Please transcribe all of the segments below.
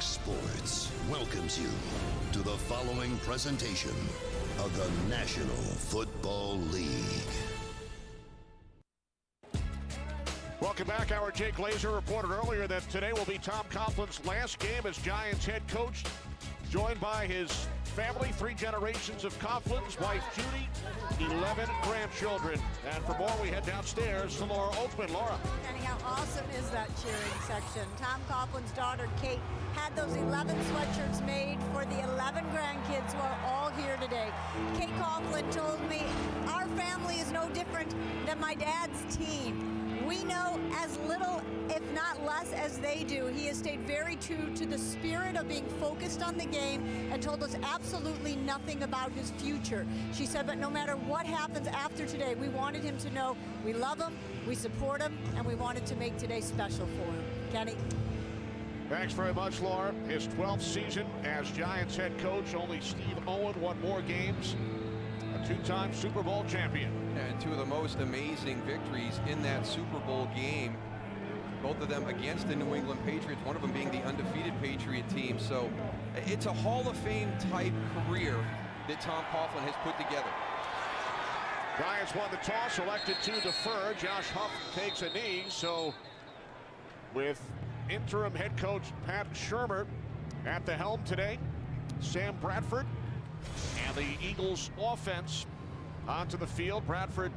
Fox Sports welcomes you to the following presentation of the National Football League. Welcome back. Our Jake Glazer reported earlier that today will be Tom Coughlin's last game as Giants head coach, joined by his family, 3 generations of Coughlin's, wife Judy, 11 grandchildren. And for more, we head downstairs to Laura Oakman. Laura. And how awesome is that cheering section? Tom Coughlin's daughter, Kate, had those 11 sweatshirts made for the 11 grandkids who are all here today. Kate Coughlin told me, our family is no different than my dad's team. We know as little, if not less, as they do. He has stayed very true to the spirit of being focused on the game and told us absolutely nothing about his future. She said, but no matter what happens after today, we wanted him to know we love him, we support him, and we wanted to make today special for him. Kenny? Thanks very much, Laura. His 12th season as Giants head coach. Only Steve Owen won more games. A 2-time Super Bowl champion. And 2 of the most amazing victories in that Super Bowl game. Both of them against the New England Patriots, one of them being the undefeated Patriot team. So it's a Hall of Fame type career that Tom Coughlin has put together. Giants won the toss, elected to defer. Josh Huff takes a knee. So with interim head coach Pat Shurmur at the helm today, Sam Bradford and the Eagles offense onto the field. Bradford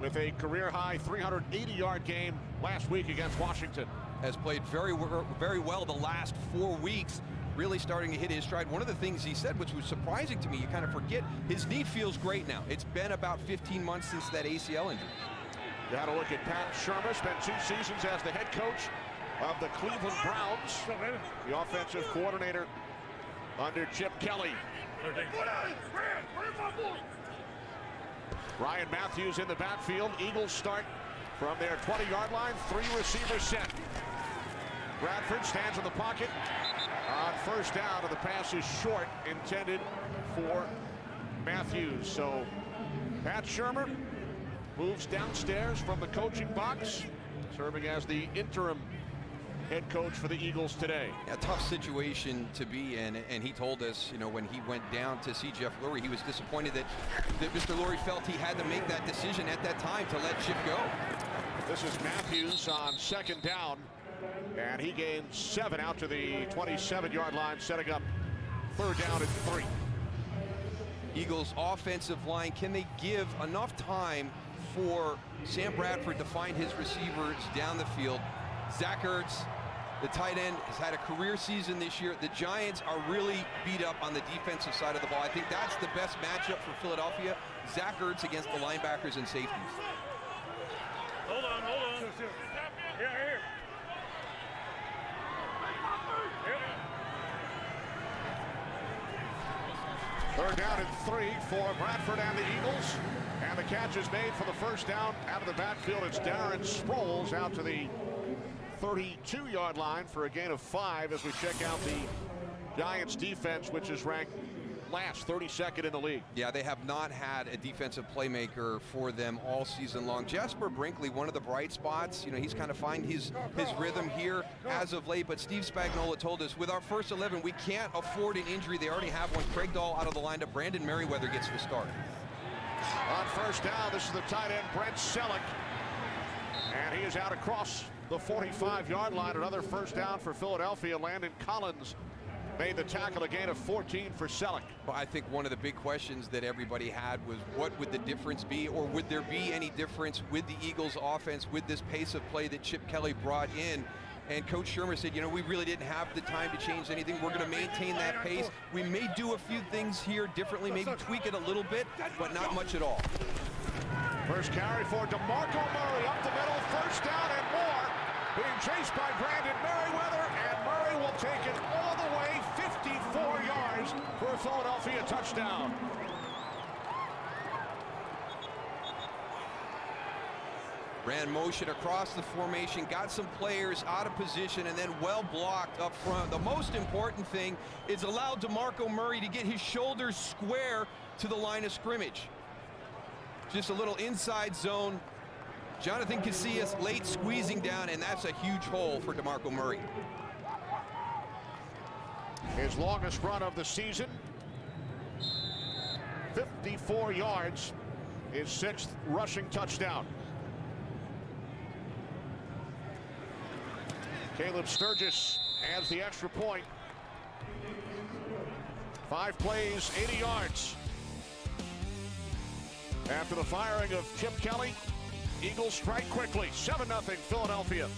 with a career-high 380-yard game last week against Washington. Has played very well the last 4 weeks, really starting to hit his stride. One of the things he said, which was surprising to me, you kind of forget, his knee feels great now. It's been about 15 months since that ACL injury. You had a look at Pat Shurmur, spent 2 seasons as the head coach of the Cleveland Browns, the offensive coordinator under Chip Kelly. Ryan Matthews in the backfield. Eagles start from their 20-yard line. 3 receivers set. Bradford stands in the pocket on first down, and the pass is short, intended for Matthews. So Pat Shurmur moves downstairs from the coaching box, serving as the interim head coach for the Eagles today. A tough situation to be in, and he told us, you know, when he went down to see Jeff Lurie, he was disappointed that Mr. Lurie felt he had to make that decision at that time to let Chip go. This is Matthews on second down, and he gains 7 out to the 27-yard line, setting up third down and 3. Eagles offensive line, can they give enough time for Sam Bradford to find his receivers down the field? Zach Ertz, the tight end, has had a career season this year. The Giants are really beat up on the defensive side of the ball. I think that's the best matchup for Philadelphia. Zach Ertz against the linebackers and safeties. Hold on. Here. Third down and 3 for Bradford and the Eagles. And the catch is made for the first down out of the backfield. It's Darren Sproles out to the 32-yard line for a gain of 5 as we check out the Giants defense, which is ranked last, 32nd in the league. Yeah, they have not had a defensive playmaker for them all season long. Jasper Brinkley, one of the bright spots. You know, he's kind of find his rhythm here as of late. But Steve Spagnuolo told us, with our first 11, we can't afford an injury. They already have one. Craig Dahl out of the lineup. Brandon Merriweather gets the start. On first down, this is the tight end, Brent Selleck. And he is out across the 45-yard line. Another first down for Philadelphia. Landon Collins made the tackle, a gain of 14 for Selleck. Well, I think one of the big questions that everybody had was, what would the difference be, or would there be any difference with the Eagles offense with this pace of play that Chip Kelly brought in? And Coach Shurmur said, you know, we really didn't have the time to change anything. We're going to maintain that pace. We may do a few things here differently, maybe tweak it a little bit, but not much at all. First carry for DeMarco Murray up the middle, first down and more. Being chased by Brandon Merriweather, and Murray will take it all the way, 54 yards for a Philadelphia touchdown. Ran motion across the formation, got some players out of position, and then well blocked up front. The most important thing is allowed DeMarco Murray to get his shoulders square to the line of scrimmage. Just a little inside zone. Jonathan Casillas late squeezing down, and that's a huge hole for DeMarco Murray. His longest run of the season, 54 yards, his 6th rushing touchdown. Caleb Sturgis adds the extra point. 5 plays, 80 yards. After the firing of Chip Kelly, Eagles strike quickly. 7-0 Philadelphia.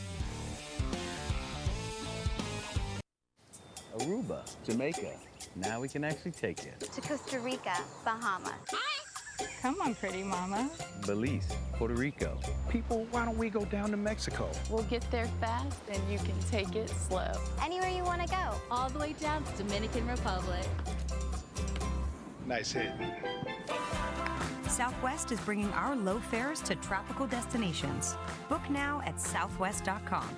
Aruba, Jamaica. Now we can actually take it. To Costa Rica, Bahamas. Come on, pretty mama. Belize, Puerto Rico. People, why don't we go down to Mexico? We'll get there fast and you can take it slow. Anywhere you want to go. All the way down to Dominican Republic. Nice hit. Southwest is bringing our low fares to tropical destinations. Book now at southwest.com.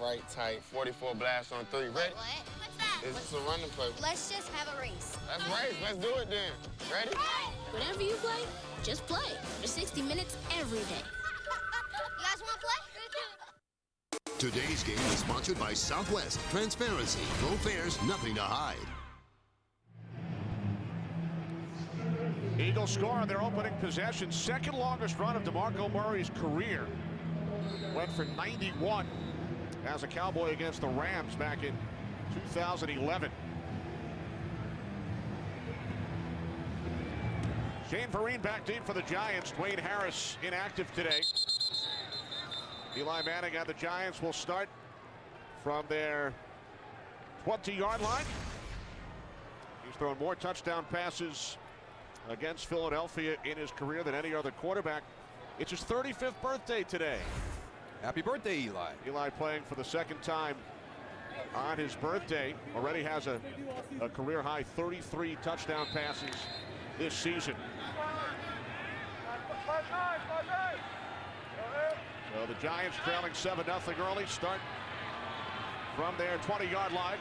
Right tight, 44 blast on 3. Ready? What? What's that? It's a running play. Let's just have a race. Let's race. Let's do it then. Ready? Whatever you play, just play. For 60 minutes every day. You guys want to play? Today's game is sponsored by Southwest. Transparency, low fares, nothing to hide. Eagles score on their opening possession. 2nd longest run of DeMarco Murray's career. Went for 91 as a Cowboy against the Rams back in 2011. Shane Vereen back deep for the Giants. Dwayne Harris inactive today. Eli Manning and the Giants will start from their 20-yard line. He's thrown more touchdown passes against Philadelphia in his career than any other quarterback. It's his 35th birthday today. Happy birthday, Eli. Eli playing for the 2nd time on his birthday. Already has a career high 33 touchdown passes this season. So the Giants trailing 7-0 early. Start from their 20-yard line.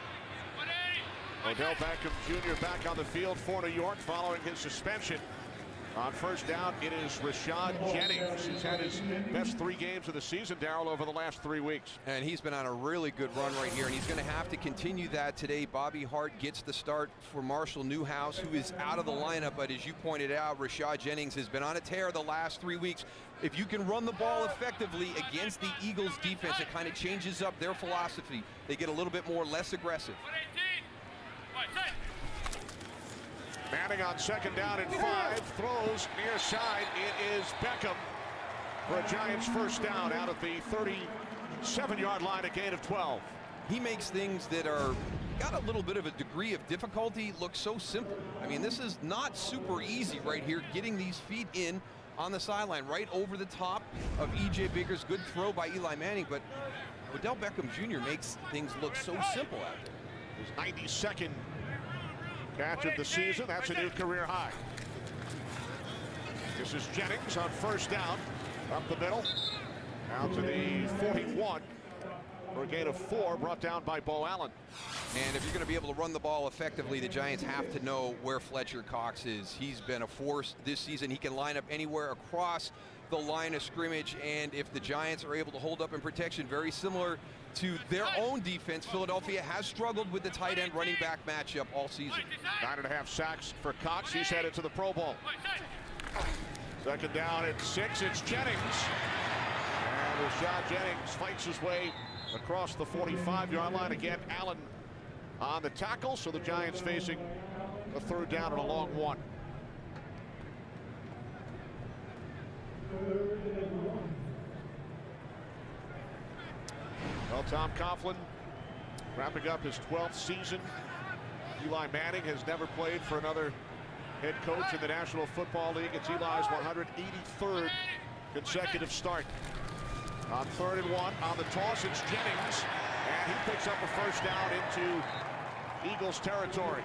Odell Beckham Jr. back on the field for New York following his suspension. On first down, it is Rashad Jennings. He's had his best 3 games of the season, Darryl, over the last 3 weeks. And he's been on a really good run right here, and he's going to have to continue that today. Bobby Hart gets the start for Marshall Newhouse, who is out of the lineup. But as you pointed out, Rashad Jennings has been on a tear the last 3 weeks. If you can run the ball effectively against the Eagles defense, it kind of changes up their philosophy. They get a little bit more less aggressive. Manning on 2nd down and 5, throws near side. It is Beckham for a Giants first down out at the 37-yard line, a gain of 12. He makes things that are got a little bit of a degree of difficulty look so simple. I mean, this is not super easy right here, getting these feet in on the sideline, right over the top of E.J. Bigger's good throw by Eli Manning, but Odell Beckham Jr. makes things look so simple out there. His 92nd catch of the season. That's a new career high. This is Jennings on first down. Up the middle. Out to the 41 for a gain of 4, brought down by Bo Allen. And if you're going to be able to run the ball effectively, the Giants have to know where Fletcher Cox is. He's been a force this season. He can line up anywhere across the line of scrimmage, and if the Giants are able to hold up in protection, very similar to their own defense, Philadelphia has struggled with the tight end running back matchup all season. 9.5 sacks for Cox. He's headed to the Pro Bowl. 2nd down at 6. It's Jennings. And Rashad Jennings fights his way across the 45-yard line. Again, Allen on the tackle, so the Giants facing a third down and a long one. Well, Tom Coughlin wrapping up his 12th season. Eli Manning has never played for another head coach in the National Football League. It's Eli's 183rd consecutive start. On 3rd and 1, on the toss, it's Jennings, and he picks up a first down into Eagles territory.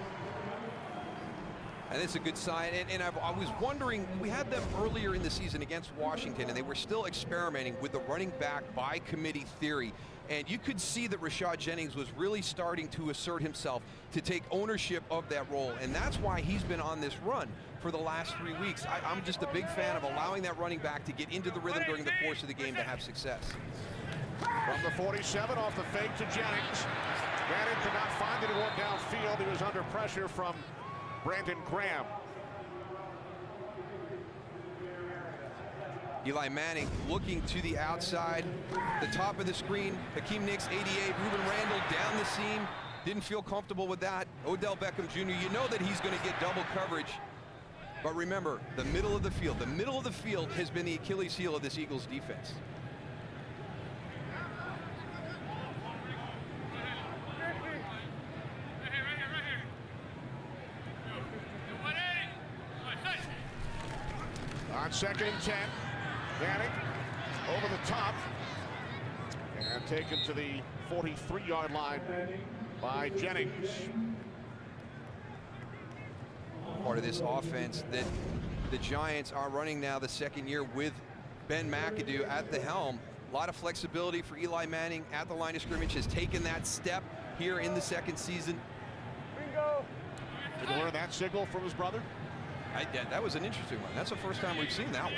And it's a good sign. And I was wondering, we had them earlier in the season against Washington, and they were still experimenting with the running back by committee theory. And you could see that Rashad Jennings was really starting to assert himself, to take ownership of that role. And that's why he's been on this run for the last 3 weeks. I'm just a big fan of allowing that running back to get into the rhythm during the course of the game to have success. From the 47, off the fake to Jennings. Manning could not find anyone downfield. He was under pressure from Brandon Graham. Eli Manning looking to the outside, the top of the screen. Hakeem Nicks, 88. Ruben Randall down the seam. Didn't feel comfortable with that. Odell Beckham Jr., you know that he's going to get double coverage. But remember, the middle of the field. The middle of the field has been the Achilles heel of this Eagles defense. On 2nd and 10, Manning over the top and taken to the 43-yard line by Jennings. Part of this offense that the Giants are running now the 2nd year with Ben McAdoo at the helm. A lot of flexibility for Eli Manning at the line of scrimmage, has taken that step here in the 2nd season. Bingo. Did you learn that signal from his brother? That was an interesting one. That's the first time we've seen that one.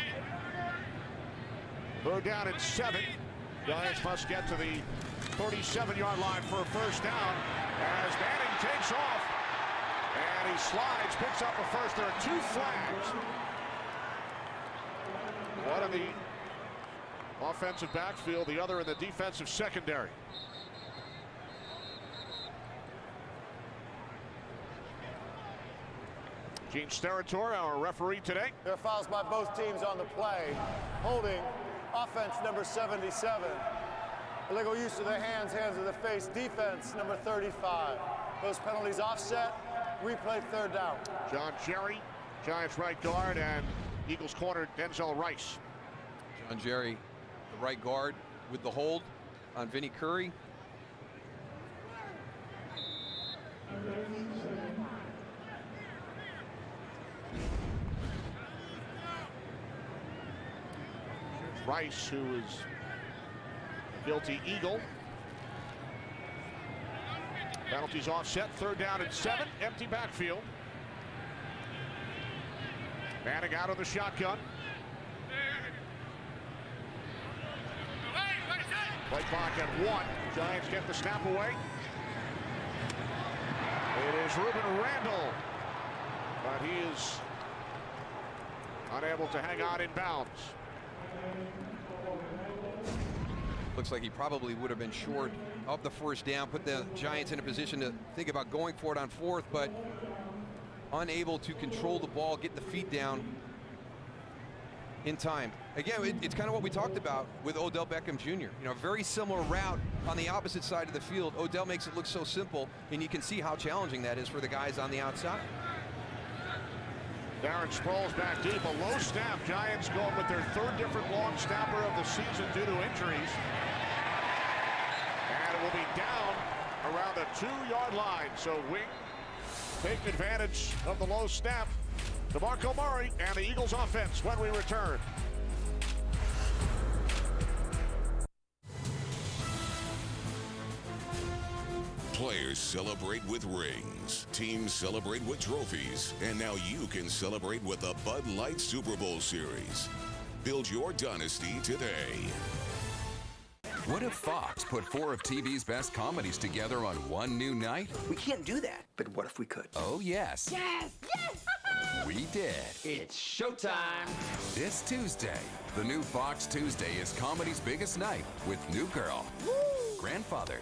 3rd down and 7. Giants must get to the 37-yard line for a first down as Manning takes off and he slides, picks up a first. There are 2 flags. One in the offensive backfield, the other in the defensive secondary. Gene Steratore, our referee today. There are fouls by both teams on the play. Holding, offense number 77. Illegal use of the hands of the face, defense number 35. Those penalties offset, replay 3rd down. John Jerry, Giants right guard, and Eagles corner Denzel Rice. John Jerry, the right guard with the hold on Vinnie Curry. Rice, who is guilty Eagle. Penalties offset, 3rd down and 7, empty backfield. Manning out of the shotgun. Play clock at 1. Giants get the snap away. It is Ruben Randall, but he is unable to hang on in bounds. Looks like he probably would have been short of the first down, put the Giants in a position to think about going for it on 4th, but unable to control the ball, get the feet down in time. Again, it's kind of what we talked about with Odell Beckham Jr. You know, very similar route on the opposite side of the field. Odell makes it look so simple, and you can see how challenging that is for the guys on the outside. Darren Sproles back deep, a low snap. Giants going with their 3rd different long snapper of the season due to injuries. And it will be down around the 2-yard line. So Wing taking advantage of the low snap. DeMarco Murray and the Eagles offense when we return. Players celebrate with rings. Teams celebrate with trophies. And now you can celebrate with the Bud Light Super Bowl Series. Build your dynasty today. What if Fox put 4 of TV's best comedies together on one new night? We can't do that, but what if we could? Oh, yes. Yes! Yes! We did. It's showtime. This Tuesday, the new Fox Tuesday is comedy's biggest night with New Girl. Woo! Grandfather,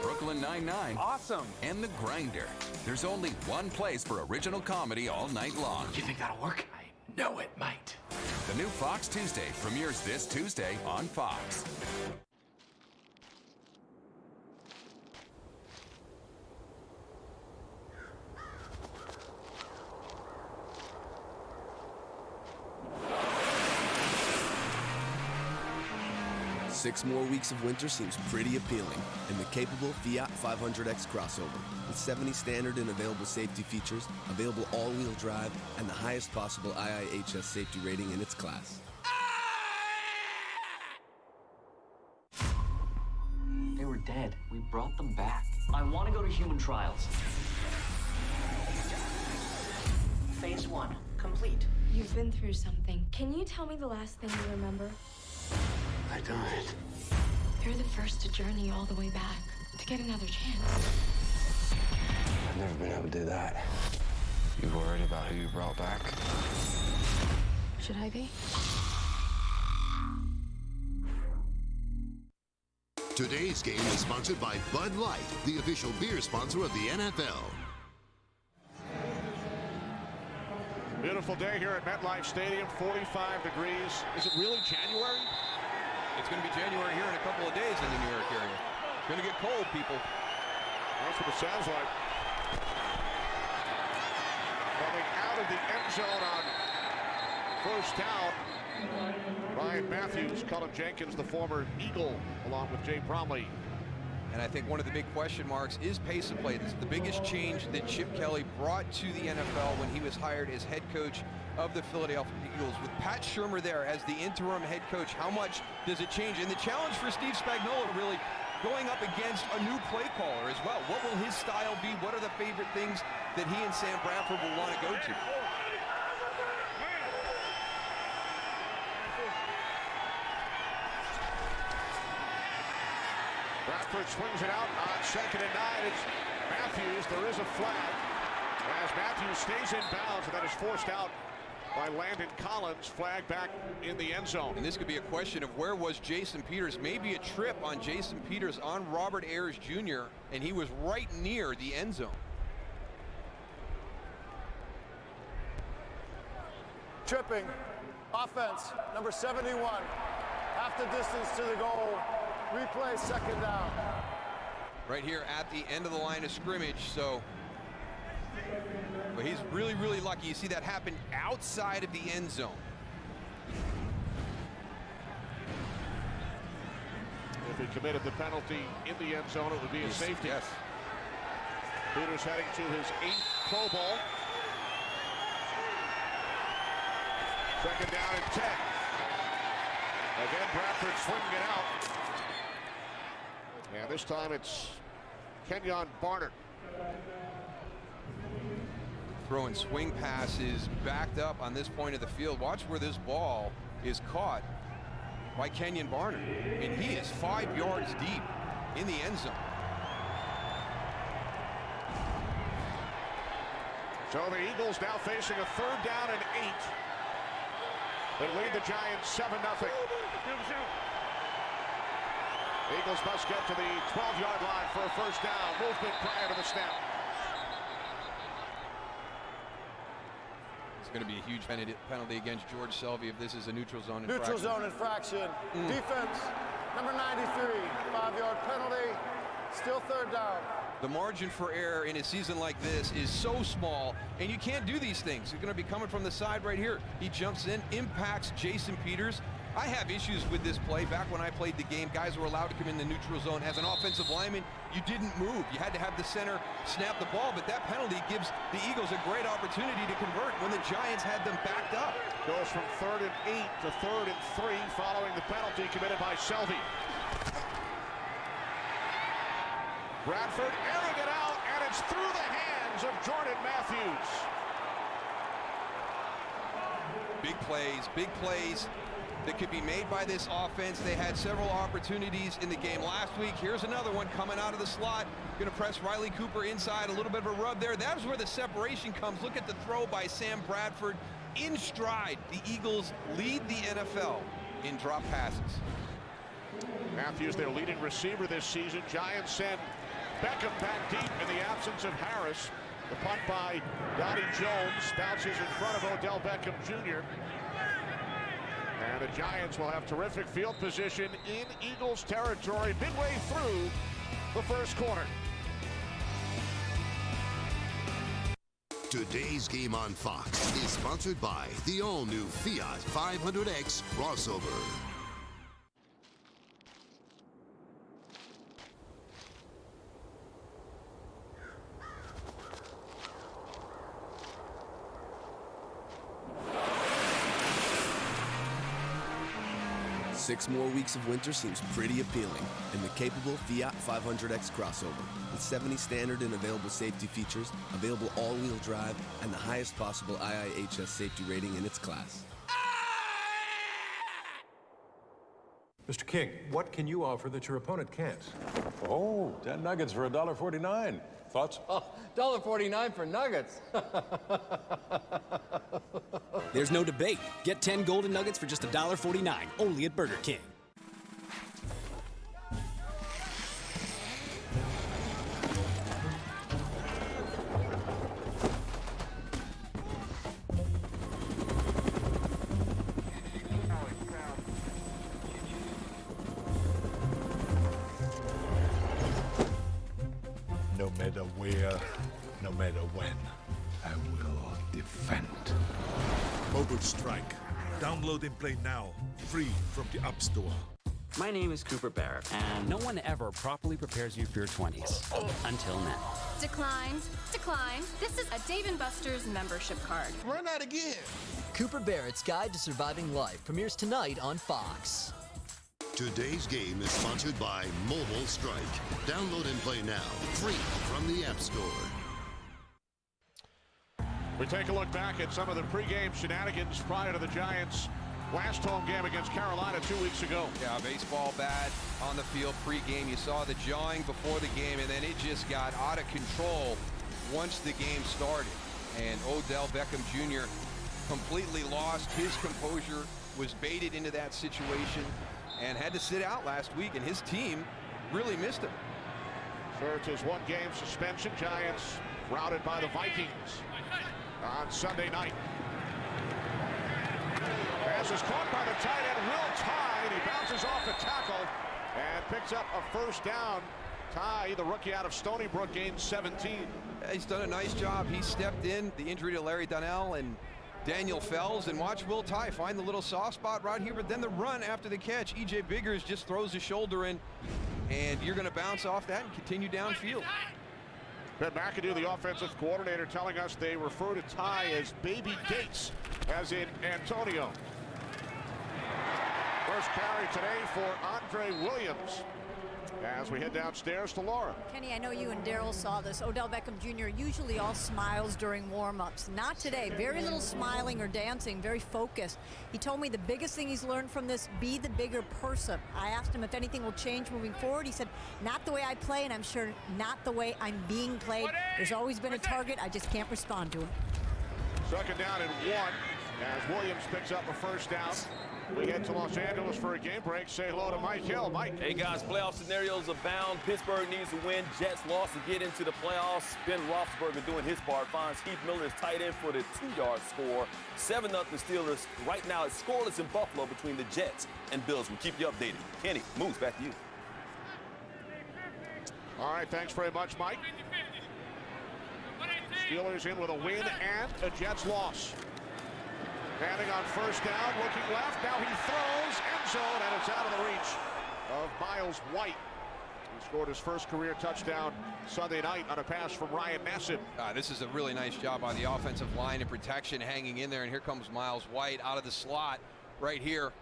Brooklyn Nine-Nine, Awesome. and The Grinder. There's only one place for original comedy all night long. You think that'll work? I know it might. The new Fox Tuesday premieres this Tuesday on Fox. Six more weeks of winter seems pretty appealing in the capable Fiat 500X crossover. With 70 standard and available safety features, available all-wheel drive, and the highest possible IIHS safety rating in its class. They were dead. We brought them back. I want to go to human trials. Phase 1, complete. You've been through something. Can you tell me the last thing you remember? I died. You're the first to journey all the way back, to get another chance. I've never been able to do that. You worried about who you brought back? Should I be? Today's game is sponsored by Bud Light, the official beer sponsor of the NFL. Beautiful day here at MetLife Stadium, 45 degrees. Is it really January? It's going to be January here in a couple of days in the New York area. It's going to get cold, people. That's what it sounds like. Coming out of the end zone on first down, Ryan Matthews, Cullen Jenkins, the former Eagle, along with Jay Bromley. And I think one of the big question marks is pace of play. This is the biggest change that Chip Kelly brought to the NFL when he was hired as head coach of the Philadelphia Eagles. With Pat Shurmur there as the interim head coach, how much does it change? And the challenge for Steve Spagnuolo really going up against a new play caller as well. What will his style be? What are the favorite things that he and Sam Bradford will want to go to? Bradford swings it out on 2nd and 9. It's Matthews. There is a flag as Matthews stays in bounds, and that is forced out by Landon Collins. Flag back in the end zone. And this could be a question of where was Jason Peters? Maybe a trip on Jason Peters on Robert Ayers Jr., and he was right near the end zone. Tripping. Offense, number 71. Half the distance to the goal. Replay, 2nd down. Right here at the end of the line of scrimmage, so but he's really, really lucky. You see that happen outside of the end zone. If he committed the penalty in the end zone, it would be a safety. Yes. Peters heading to his 8th Pro Bowl. 2nd down and 10. Again, Bradford swinging it out. And this time it's Kenyon Barner. Throwing swing passes backed up on this point of the field. Watch where this ball is caught by Kenyon Barner. And he is 5 yards deep in the end zone. So the Eagles now facing a 3rd down and 8. They lead the Giants 7-0. Eagles must get to the 12-yard line for a first down. Movement prior to the snap. It's going to be a huge penalty against George Selvey if this is a neutral zone infraction. Neutral zone infraction. Defense, number 93. 5-yard penalty. Still 3rd down. The margin for error in a season like this is so small, and you can't do these things. You're going to be coming from the side right here. He jumps in, impacts Jason Peters. I have issues with this play. Back when I played the game, guys were allowed to come in the neutral zone. As an offensive lineman, you didn't move. You had to have the center snap the ball, but that penalty gives the Eagles a great opportunity to convert when the Giants had them backed up. Goes from 3rd and 8 to 3rd and 3 following the penalty committed by Selvey. Bradford airing it out, and it's through the hands of Jordan Matthews. Big plays that could be made by this offense. They had several opportunities in the game last week. Here's another one coming out of the slot. Going to press Riley Cooper inside. A little bit of a rub there. That's where the separation comes. Look at the throw by Sam Bradford in stride. The Eagles lead the NFL in drop passes. Matthews, their leading receiver this season. Giants send Beckham back deep in the absence of Harris. The punt by Donnie Jones bounces in front of Odell Beckham Jr. And the Giants will have terrific field position in Eagles territory midway through the first quarter. Today's game on Fox is sponsored by the all-new Fiat 500X crossover. Six more weeks of winter seems pretty appealing in the capable Fiat 500X crossover. With 70 standard and available safety features, available all-wheel drive, and the highest possible IIHS safety rating in its class. Mr. King, what can you offer that your opponent can't? Oh, 10 nuggets for $1.49. Thoughts? Oh, $1.49 for nuggets. There's no debate. Get 10 golden nuggets for just $1.49, only at Burger King. No matter where, no matter when, I will defend. Mobile Strike. Download and play now, free from the App Store. My name is Cooper Barrett, and no one ever properly prepares you for your 20s. Until now. Decline. Decline. This is a Dave & Buster's membership card. Run that again. Cooper Barrett's Guide to Surviving Life premieres tonight on Fox. Today's game is sponsored by Mobile Strike. Download and play now, free from the App Store. We take a look back at some of the pregame shenanigans prior to the Giants' last home game against Carolina 2 weeks ago. Yeah, baseball bat on the field pregame. You saw the jawing before the game, and then it just got out of control once the game started. And Odell Beckham Jr. completely lost his composure, was baited into that situation, and had to sit out last week, and his team really missed him. Served his one-game suspension. Giants routed by the Vikings on Sunday night. Pass is caught by the tight end, Will Tye, and he bounces off a tackle and picks up a first down. Tye, the rookie out of Stony Brook, gained 17. He's done a nice job. He stepped in. The injury to Larry Donnell and Daniel Fells, and watch Will Tye find the little soft spot right here, but then the run after the catch. E.J. Biggers just throws his shoulder in, and you're going to bounce off that and continue downfield. Ben McAdoo, the offensive coordinator, telling us they refer to Tye as Baby Gates, as in Antonio. First carry today for Andre Williams as we head downstairs to Laura. Kenny, I know you and Daryl saw this. Odell Beckham Jr. usually all smiles during warm-ups. Not today. Very little smiling or dancing, very focused. He told me the biggest thing he's learned from this, be the bigger person. I asked him if anything will change moving forward. He said, not the way I play, and I'm sure not the way I'm being played. There's always been a target. I just can't respond to it. Second down and 1 as Williams picks up a first down. We head to Los Angeles for a game break. Say hello to Mike Hill. Mike. Hey, guys, playoff scenarios abound. Pittsburgh needs to win. Jets lost to get into the playoffs. Ben Roethlisberger doing his part. Finds Heath Miller as tight end for the 2-yard score. 7-0 Steelers. Right now, it's scoreless in Buffalo between the Jets and Bills. We'll keep you updated. Kenny, moves back to you. All right, thanks very much, Mike. Steelers in with a win and a Jets loss. Manning on first down, looking left. Now he throws, end zone, and it's out of the reach of Miles White. He scored his first career touchdown Sunday night on a pass from Ryan Nassib. This is a really nice job on the offensive line and protection, hanging in there. And here comes Miles White out of the slot right here.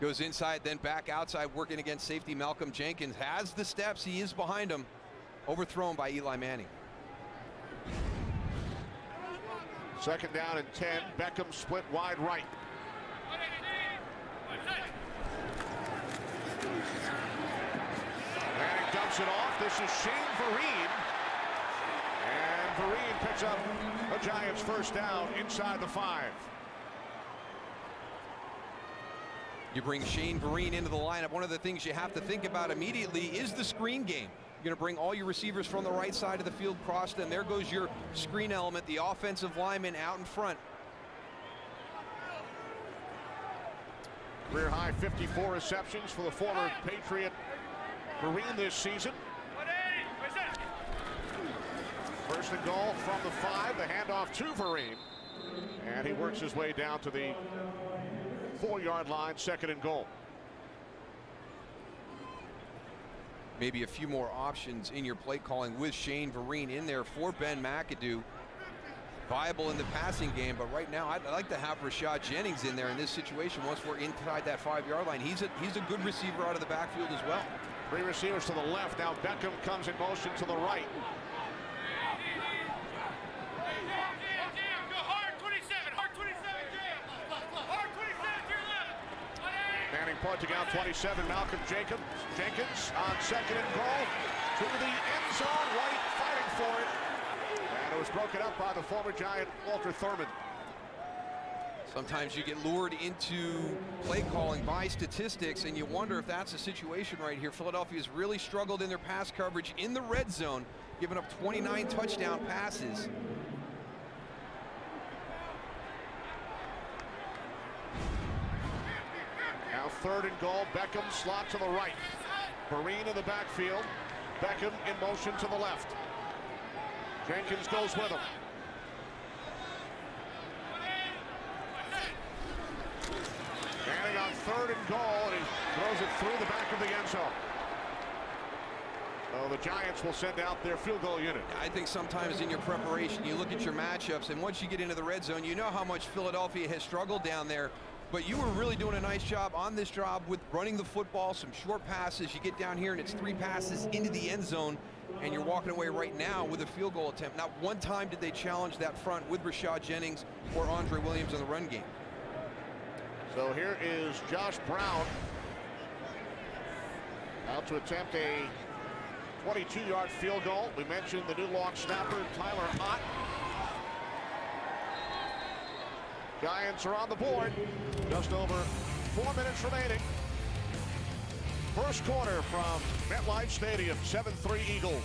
Goes inside, then back outside, working against safety Malcolm Jenkins. Has the steps. He is behind him. Overthrown by Eli Manning. Second down and 10. Beckham split wide right. Manning dumps it off. This is Shane Vereen. And Vereen picks up a Giants first down inside the 5. You bring Shane Vereen into the lineup. One of the things you have to think about immediately is the screen game. You're going to bring all your receivers from the right side of the field, cross them. There goes your screen element, the offensive lineman out in front. Career high 54 receptions for the former Patriot Vereen this season. First and goal from the 5, the handoff to Vereen. And he works his way down to the 4-yard line, second and goal. Maybe a few more options in your play calling with Shane Vereen in there for Ben McAdoo. Viable in the passing game, but right now I'd like to have Rashad Jennings in there in this situation once we're inside that 5-yard line. He's a good receiver out of the backfield as well. 3 receivers to the left. Now Beckham comes in motion to the right. Manning pointing out 27, Malcolm Jenkins on second and goal to the end zone, White fighting for it. And it was broken up by the former Giant, Walter Thurman. Sometimes you get lured into play calling by statistics, and you wonder if that's a situation right here. Philadelphia's really struggled in their pass coverage in the red zone, giving up 29 touchdown passes. Now third and goal, Beckham slot to the right. Vereen in the backfield, Beckham in motion to the left. Jenkins goes with him. Manning on third and goal, and he throws it through the back of the end zone. So the Giants will send out their field goal unit. I think sometimes in your preparation, you look at your matchups, and once you get into the red zone, you know how much Philadelphia has struggled down there. But you were really doing a nice job on this job with running the football, some short passes. You get down here, and it's 3 passes into the end zone, and you're walking away right now with a field goal attempt. Not one time did they challenge that front with Rashad Jennings or Andre Williams in the run game. So here is Josh Brown out to attempt a 22-yard field goal. We mentioned the new long snapper, Tyler Ott. Giants are on the board. Just over 4 minutes remaining. First quarter from MetLife Stadium, 7-3 Eagles.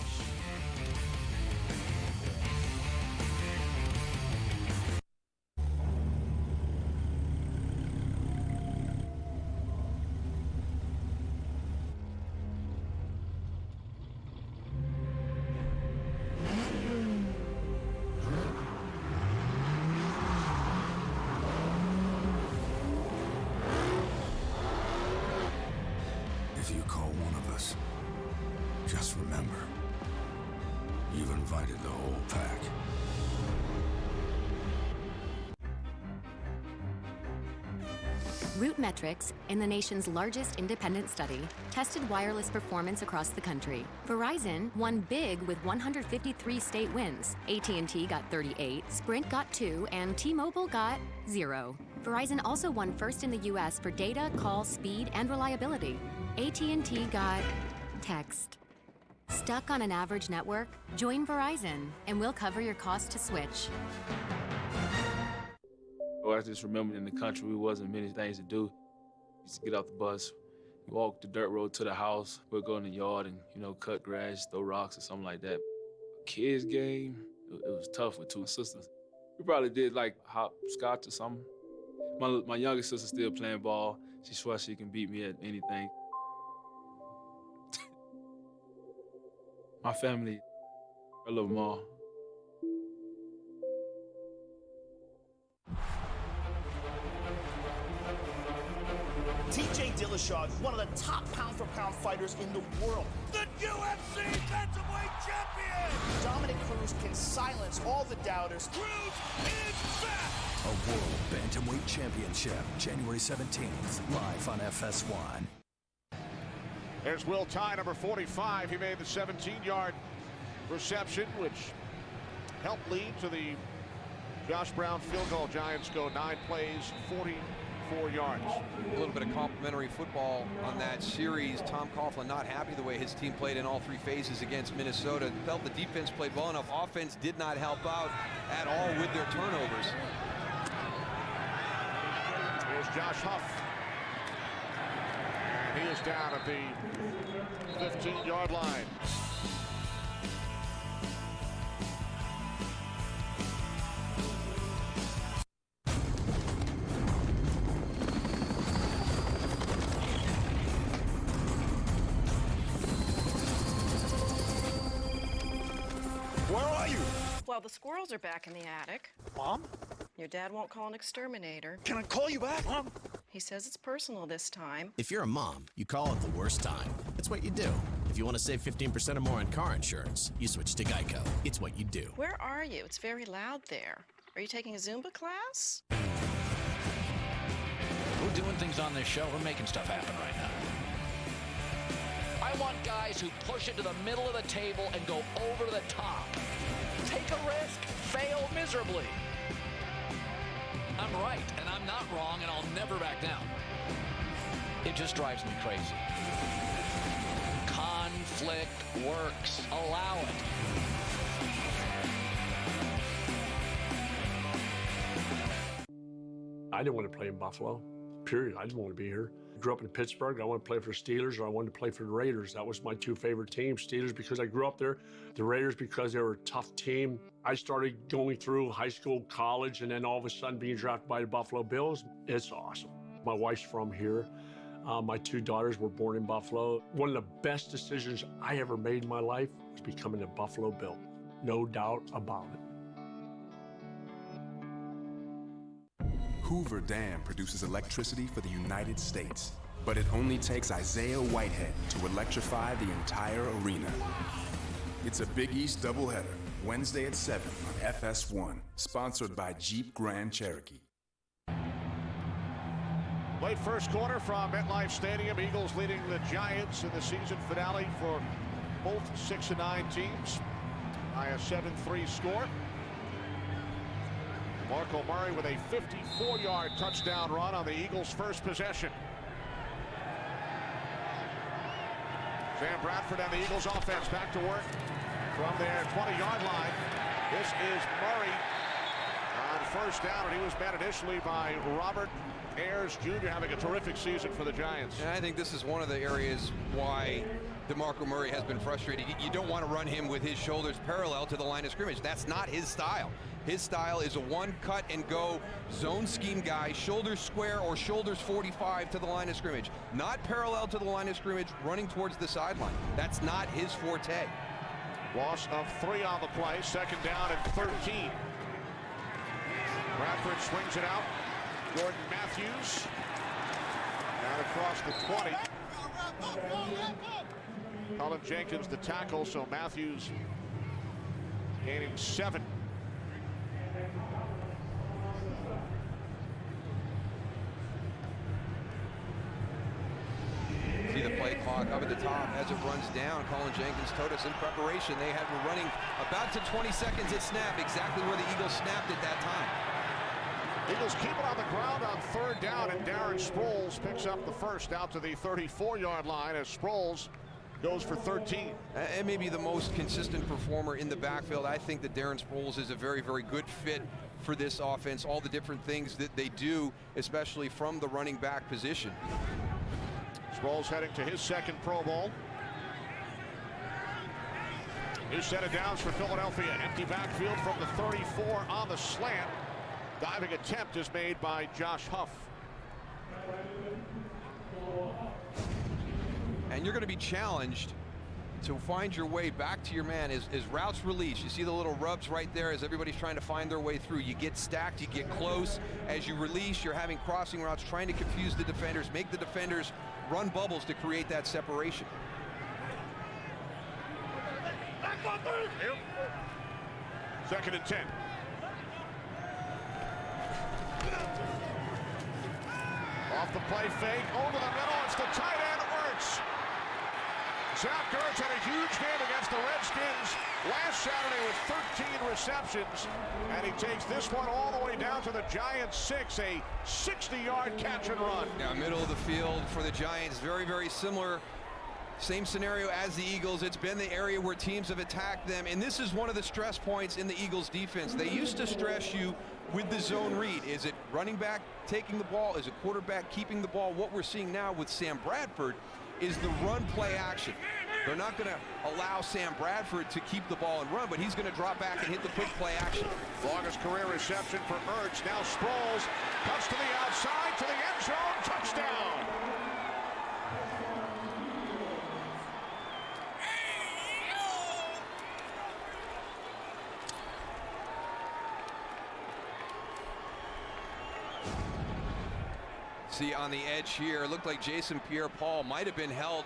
If you call one of us, just remember, you've invited the whole pack. RootMetrics, in the nation's largest independent study, tested wireless performance across the country. Verizon won big with 153 state wins. AT&T got 38, Sprint got 2, and T-Mobile got 0. Verizon also won first in the U.S. for data, call, speed, and reliability. AT&T got text. Stuck on an average network? Join Verizon, and we'll cover your cost to switch. I just remember in the country, there wasn't many things to do. You used to get off the bus, walk the dirt road to the house, we'd go in the yard and, cut grass, throw rocks or something like that. Kids game, it was tough with 2 sisters. We probably did like hopscotch or something. My youngest sister still playing ball. She swears she can beat me at anything. My family, I love them all. TJ Dillashaw, one of the top pound-for-pound fighters in the world. The UFC Bantamweight Champion! Dominic Cruz can silence all the doubters. Cruz is back! A World Bantamweight Championship, January 17th, live on FS1. There's Will Tye, number 45. He made the 17-yard reception, which helped lead to the Josh Brown field goal. Giants go 9 plays, 44 yards. A little bit of complimentary football on that series. Tom Coughlin not happy the way his team played in all 3 phases against Minnesota. Felt the defense played well enough. Offense did not help out at all with their turnovers. Here's Josh Huff. And he is down at the 15-yard line. Where are you? Well, the squirrels are back in the attic. Mom? Your dad won't call an exterminator. Can I call you back, Mom? He says it's personal this time. If you're a mom, you call it the worst time. It's what you do. If you want to save 15% or more on car insurance, you switch to Geico. It's what you do. Where are you? It's very loud there. Are you taking a Zumba class? We're doing things on this show. We're making stuff happen right now. I want guys who push it to the middle of the table and go over the top. Take a risk, fail miserably. I'm right, and I'm not wrong, and I'll never back down. It just drives me crazy. Conflict works. Allow it. I didn't want to play in Buffalo, period. I didn't want to be here. I grew up in Pittsburgh. I wanted to play for the Steelers, or I wanted to play for the Raiders. That was my two favorite teams. Steelers because I grew up there, the Raiders because they were a tough team. I started going through high school, college, and then all of a sudden being drafted by the Buffalo Bills. It's awesome. My wife's from here. My two daughters were born in Buffalo. One of the best decisions I ever made in my life was becoming a Buffalo Bill. No doubt about it. Hoover Dam produces electricity for the United States, but it only takes Isaiah Whitehead to electrify the entire arena. It's a Big East doubleheader, Wednesday at 7 on FS1, sponsored by Jeep Grand Cherokee. Late first quarter from MetLife Stadium. Eagles leading the Giants in the season finale for both 6-9 teams by a 7-3 score. Marco Murray with a 54-yard touchdown run on the Eagles' first possession. Sam Bradford and the Eagles offense back to work from their 20-yard line. This is Murray on first down, and he was met initially by Robert Ayers Jr. having a terrific season for the Giants. And I think this is one of the areas why DeMarco Murray has been frustrated. You don't want to run him with his shoulders parallel to the line of scrimmage. That's not his style. His style is a one cut and go zone scheme guy, shoulders square or shoulders 45 to the line of scrimmage. Not parallel to the line of scrimmage, running towards the sideline. That's not his forte. Loss of 3 on the play, second down and 13. Bradford swings it out. Jordan Matthews down across the 20. Colin Jenkins the tackle, so Matthews gaining 7. See the play clock up at the top as it runs down. Colin Jenkins told us in preparation they had been running about to 20 seconds at snap, exactly where the Eagles snapped at that time. Eagles keep it on the ground on third down, and Darren Sproles picks up the first out to the 34-yard line as Sproles goes for 13. And maybe the most consistent performer in the backfield. I think that Darren Sproles is a very, very good fit for this offense. All the different things that they do, especially from the running back position. Sproles heading to his second Pro Bowl. New set of downs for Philadelphia. Empty backfield from the 34 on the slant. Diving attempt is made by Josh Huff. And you're going to be challenged to find your way back to your man as routes release. You see the little rubs right there as everybody's trying to find their way through. You get stacked, you get close. As you release, you're having crossing routes, trying to confuse the defenders, make the defenders run bubbles to create that separation. Second and 10. Off the play fake, over the middle, it's the tight end, Ertz. Zach Ertz had a huge game against the Redskins last Saturday with 13 receptions, and he takes this one all the way down to the Giants' 6, a 60-yard catch and run. Yeah, middle of the field for the Giants, very, very similar. Same scenario as the Eagles. It's been the area where teams have attacked them, and this is one of the stress points in the Eagles defense. They used to stress you with the zone read? Is it running back taking the ball? Is it quarterback keeping the ball? What we're seeing now with Sam Bradford is the run play action. They're not going to allow Sam Bradford to keep the ball and run, but he's going to drop back and hit the quick play action. Longest career reception for Ertz. Now Sproles cuts to the outside to the end zone. Touchdown. See on the edge here, it looked like Jason Pierre-Paul might have been held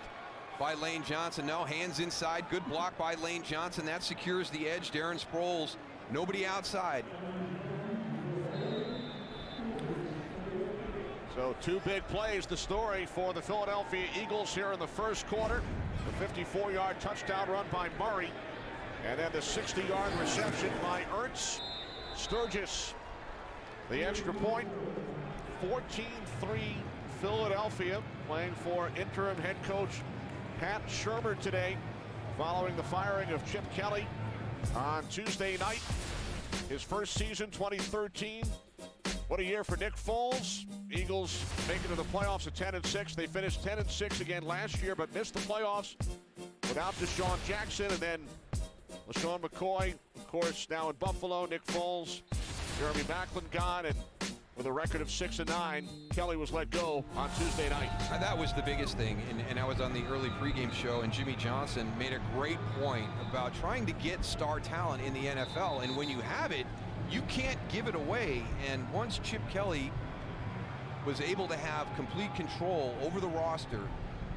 by Lane Johnson. No, hands inside. Good block by Lane Johnson. That secures the edge. Darren Sproles, nobody outside. So two big plays, the story for the Philadelphia Eagles here in the first quarter. The 54-yard touchdown run by Murray. And then the 60-yard reception by Ertz. Sturgis, the extra point. 14-3 Philadelphia, playing for interim head coach Pat Shurmur today, following the firing of Chip Kelly on Tuesday night. His first season, 2013. What a year for Nick Foles. Eagles make it to the playoffs at 10-6. They finished 10-6 again last year, but missed the playoffs without Deshaun Jackson. And then LaShawn McCoy, of course, now in Buffalo. Nick Foles, Jeremy Maclin gone, and with a record of 6-9, Kelly was let go on Tuesday night. That was the biggest thing, and I was on the early pregame show, and Jimmy Johnson made a great point about trying to get star talent in the NFL, and when you have it, you can't give it away. And once Chip Kelly was able to have complete control over the roster,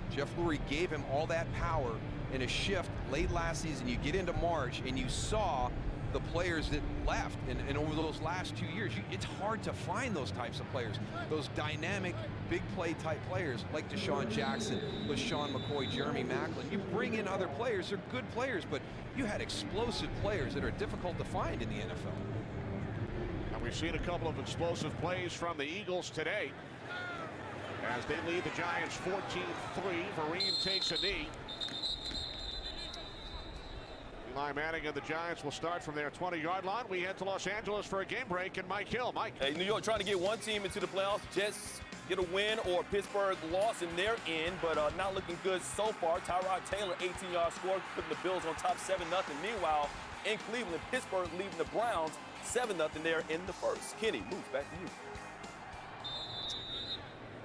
Jeff Lurie gave him all that power in a shift late last season. You get into March, and you saw the players that left, and over those last 2 years, it's hard to find those types of players, those dynamic, big play type players like Deshaun Jackson, LaShawn McCoy, Jeremy Maclin. You bring in other players, they're good players, but you had explosive players that are difficult to find in the NFL. And we've seen a couple of explosive plays from the Eagles today as they lead the Giants 14-3. Vereen takes a knee. Eli Manning and the Giants will start from their 20-yard line. We head to Los Angeles for a game break, and Mike Hill. Mike. Hey, New York trying to get one team into the playoffs. Jets get a win, or Pittsburgh loss, and they're in, but not looking good so far. Tyrod Taylor, 18-yard score, putting the Bills on top 7-0. Meanwhile, in Cleveland, Pittsburgh leading the Browns 7-0 there in the first. Kenny, moves back to you.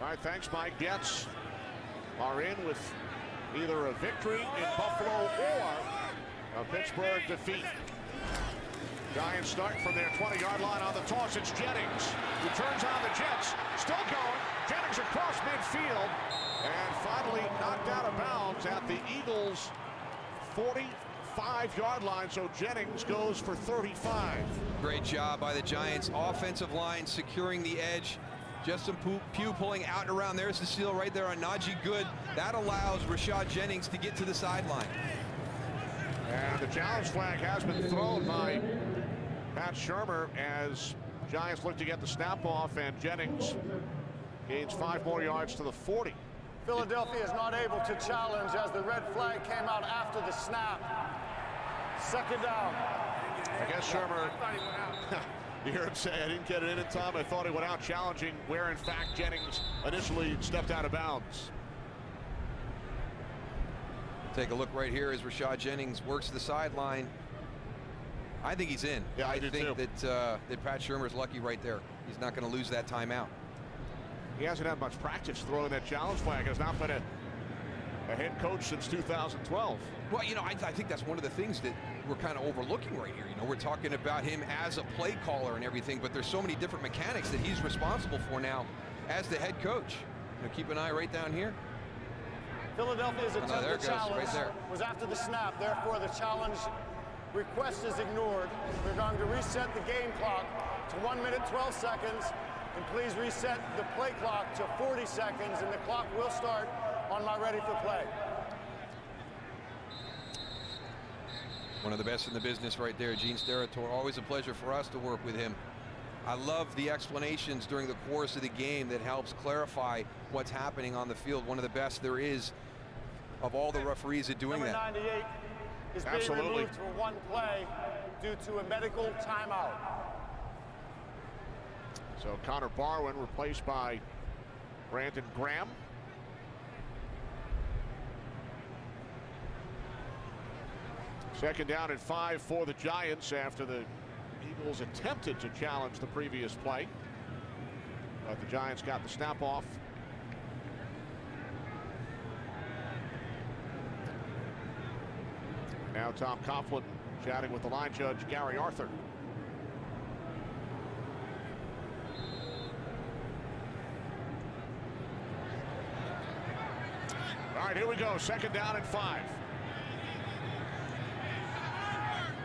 All right, thanks, Mike. Jets are in with either a victory in Buffalo or a Pittsburgh defeat. Giants start from their 20-yard line on the toss. It's Jennings who turns on the Jets. Still going. Jennings across midfield and finally knocked out of bounds at the Eagles' 45-yard line. So Jennings goes for 35. Great job by the Giants offensive line securing the edge. Justin Pugh pulling out and around. There's the seal right there on Najee Good. That allows Rashad Jennings to get to the sideline. And the challenge flag has been thrown by Pat Shurmur as Giants look to get the snap off, and Jennings gains 5 more yards to the 40. Philadelphia is not able to challenge as the red flag came out after the snap. Second down. I guess Shurmur, you hear him say, I didn't get it in time. I thought he went out challenging where, in fact, Jennings initially stepped out of bounds. Take a look right here as Rashad Jennings works the sideline. I think he's in. Yeah, I think that Pat Shurmur's lucky right there. He's not going to lose that timeout. He hasn't had much practice throwing that challenge flag. Has not been a head coach since 2012. Well, you know, I think that's one of the things that we're kind of overlooking right here. You know, we're talking about him as a play caller and everything, but there's so many different mechanics that he's responsible for now as the head coach. You know, keep an eye right down here. Philadelphia's attempt to challenge was after the snap. Therefore, the challenge request is ignored. We're going to reset the game clock to 1 minute 12 seconds. And please reset the play clock to 40 seconds, and the clock will start on my ready for play. One of the best in the business right there, Gene Steratore. Always a pleasure for us to work with him. I love the explanations during the course of the game that helps clarify what's happening on the field. One of the best there is of all the referees at doing Number that. 98 is being removed for one play due to a medical timeout. So Connor Barwin replaced by Brandon Graham. Second down and 5 for the Giants after the Eagles attempted to challenge the previous play. But the Giants got the snap off. Now Tom Coughlin chatting with the line judge, Gary Arthur. All right, here we go. Second down and 5.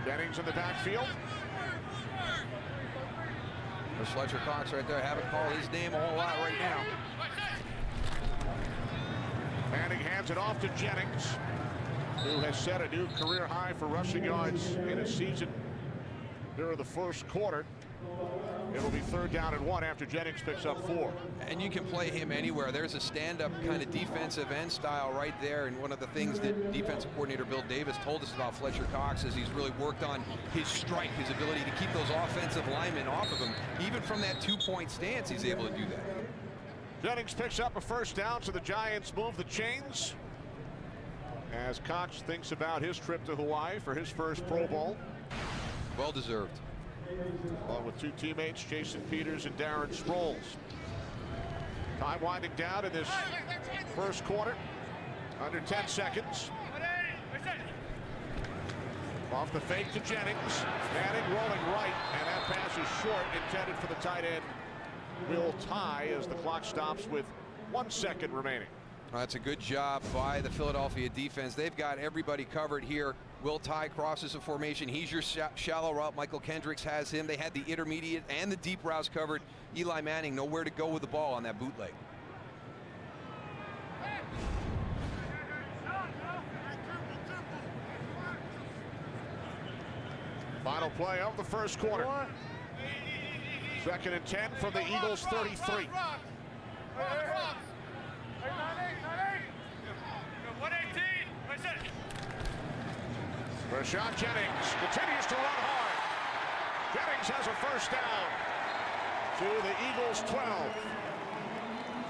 Jennings in the backfield. There's Fletcher Cox right there. Haven't called his name a whole lot right now. Manning hands it off to Jennings, who has set a new career high for rushing yards in a season during the first quarter. It'll be third down and 1 after Jennings picks up 4. And you can play him anywhere. There's a stand-up kind of defensive end style right there. And one of the things that defensive coordinator Bill Davis told us about Fletcher Cox is he's really worked on his strike, his ability to keep those offensive linemen off of him. Even from that 2-point stance, he's able to do that. Jennings picks up a first down, so the Giants move the chains as Cox thinks about his trip to Hawaii for his first Pro Bowl. Well deserved. Along with 2 teammates, Jason Peters and Darren Sproles. Time winding down in this first quarter. Under 10 seconds. Off the fake to Jennings. Manning rolling right, and that pass is short, intended for the tight end, Will Tye, as the clock stops with 1 second remaining. That's a good job by the Philadelphia defense. They've got everybody covered here. Will Tye crosses a formation. He's your shallow route. Michael Kendricks has him. They had the intermediate and the deep routes covered. Eli Manning nowhere to go with the ball on that bootleg. Final play of the first quarter. Second and 10 from the Eagles 33. Rashad Jennings continues to run hard. Jennings has a first down to the Eagles 12.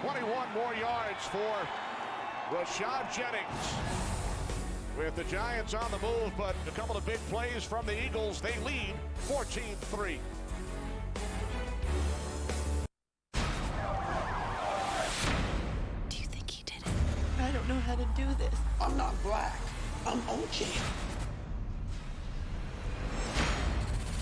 21 more yards for Rashad Jennings. With the Giants on the move, but a couple of big plays from the Eagles, they lead 14-3. Do you think he did it? I don't know how to do this. I'm not black. I'm OJ.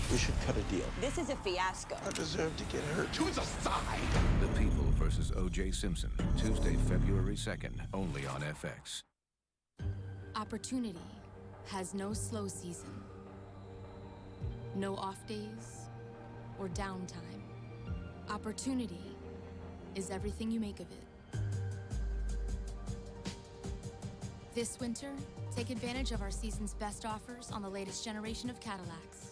We should cut a deal. This is a fiasco. I deserve to get hurt. Choose a side. The People versus O.J. Simpson, Tuesday, February 2nd, only on FX. Opportunity has no slow season, no off days or downtime. Opportunity is everything you make of it. This winter, take advantage of our season's best offers on the latest generation of Cadillacs.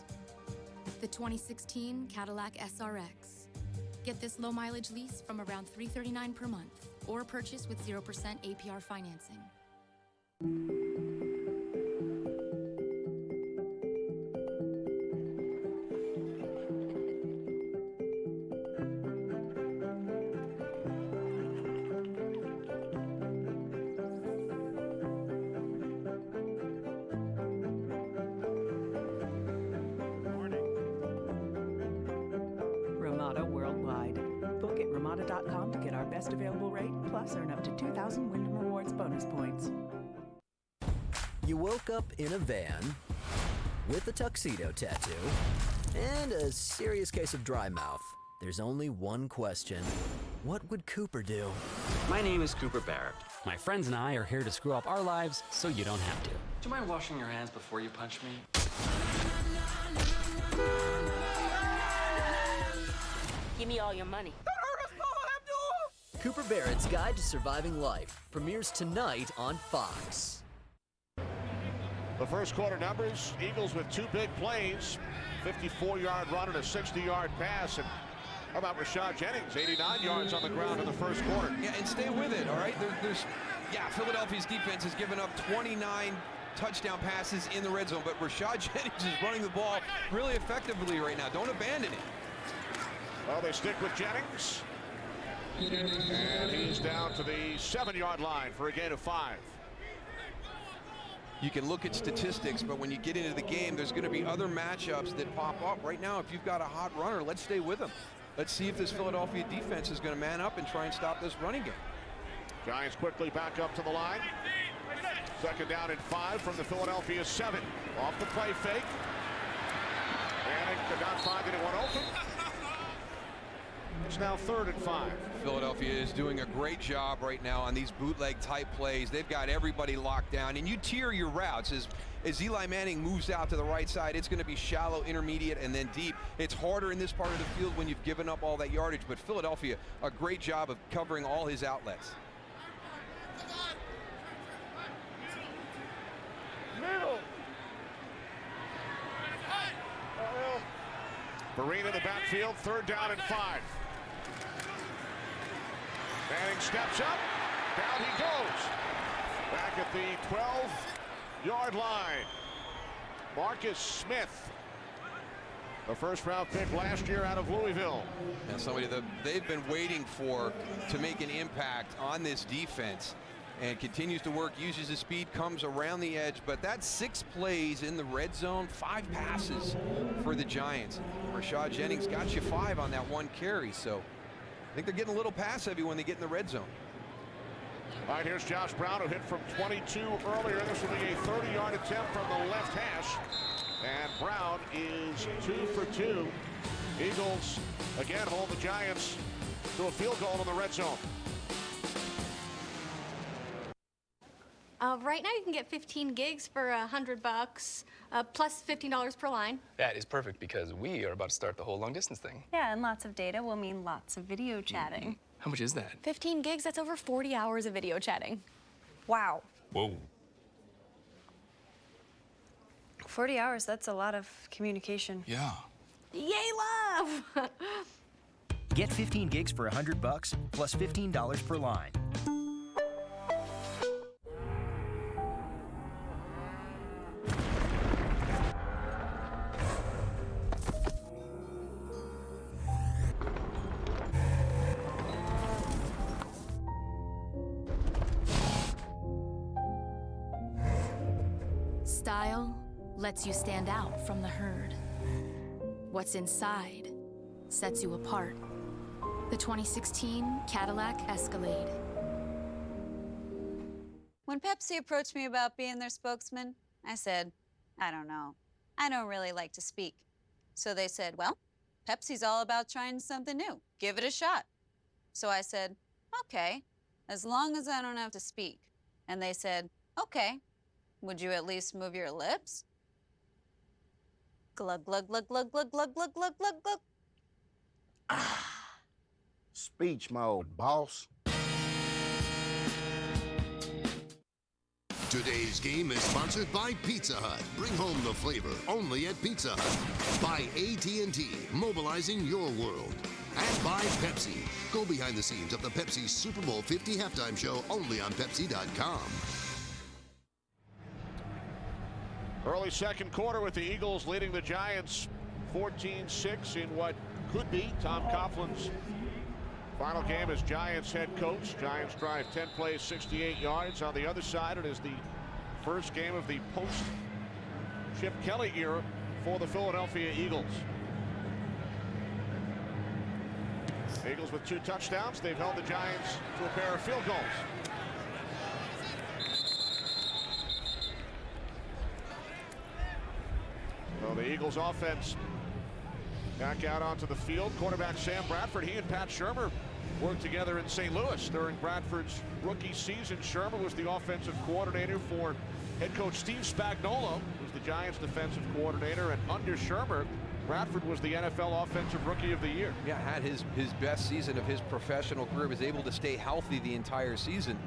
The 2016 Cadillac SRX. Get this low mileage lease from around $339 per month or purchase with 0% APR financing. Ramada.com to get our best available rate, plus earn up to 2,000 Wyndham Rewards bonus points. You woke up in a van with a tuxedo tattoo and a serious case of dry mouth. There's only one question. What would Cooper do? My name is Cooper Barrett. My friends and I are here to screw up our lives so you don't have to. Do you mind washing your hands before you punch me? Give me all your money. Cooper Barrett's Guide to Surviving Life premieres tonight on Fox. The first quarter numbers, Eagles with 2 big plays, 54-yard run and a 60-yard pass. And how about Rashad Jennings, 89 yards on the ground in the first quarter. Yeah, and stay with it, all right? Philadelphia's defense has given up 29 touchdown passes in the red zone, but Rashad Jennings is running the ball really effectively right now. Don't abandon it. Well, they stick with Jennings. And he's down to the 7-yard line for a gain of 5. You can look at statistics, but when you get into the game, there's going to be other matchups that pop up. Right now, if you've got a hot runner, let's stay with him. Let's see if this Philadelphia defense is going to man up and try and stop this running game. Giants quickly back up to the line. 2nd down and 5 from the Philadelphia 7. Off the play fake. Manning could not find anyone open. It's now 3rd and 5. Philadelphia is doing a great job right now on these bootleg type plays. They've got everybody locked down, and you tier your routes. As Eli Manning moves out to the right side, it's going to be shallow, intermediate, and then deep. It's harder in this part of the field when you've given up all that yardage, but Philadelphia, a great job of covering all his outlets. Middle. Vereen in the backfield, 3rd down and 5. Manning steps up, down he goes. Back at the 12-yard line. Marcus Smith, a 1st-round pick last year out of Louisville. And somebody that they've been waiting for to make an impact on this defense, and continues to work, uses his speed, comes around the edge. But that's 6 plays in the red zone, 5 passes for the Giants. Rashad Jennings got you 5 on that 1 carry, so I think they're getting a little pass heavy when they get in the red zone. All right, here's Josh Brown, who hit from 22 earlier. This will be a 30-yard attempt from the left hash. And Brown is 2 for 2. Eagles again hold the Giants to a field goal in the red zone. Right now you can get 15 gigs for $100, plus $15 per line. That is perfect because we are about to start the whole long distance thing. Yeah, and lots of data will mean lots of video chatting. How much is that? 15 gigs, that's over 40 hours of video chatting. Wow. Whoa. 40 hours, that's a lot of communication. Yeah. Yay, love! Get 15 gigs for $100, plus $15 per line. Style lets you stand out from the herd. What's inside sets you apart. The 2016 Cadillac Escalade. When Pepsi approached me about being their spokesman, I said, I don't know. I don't really like to speak. So they said, well, Pepsi's all about trying something new. Give it a shot. So I said, okay, as long as I don't have to speak. And they said, okay. Would you at least move your lips? Glug, glug, glug, glug, glug, glug, glug, glug, glug, glug. Speech mode, boss. Today's game is sponsored by Pizza Hut. Bring home the flavor only at Pizza Hut. By AT&T, mobilizing your world. And by Pepsi. Go behind the scenes of the Pepsi Super Bowl 50 halftime show only on Pepsi.com. Early 2nd quarter with the Eagles leading the Giants 14-6 in what could be Tom Coughlin's final game as Giants head coach. Giants drive 10 plays, 68 yards. On the other side, it is the first game of the post-Chip Kelly era for the Philadelphia Eagles. Eagles with 2 touchdowns. They've held the Giants to a pair of field goals. So the Eagles offense back out onto the field. Quarterback Sam Bradford, he and Pat Shurmur worked together in St. Louis during Bradford's rookie season. Shurmur was the offensive coordinator for head coach Steve Spagnuolo, who's the Giants defensive coordinator. And under Shurmur, Bradford was the NFL Offensive Rookie of the Year. Yeah, had his best season of his professional career, was able to stay healthy the entire season.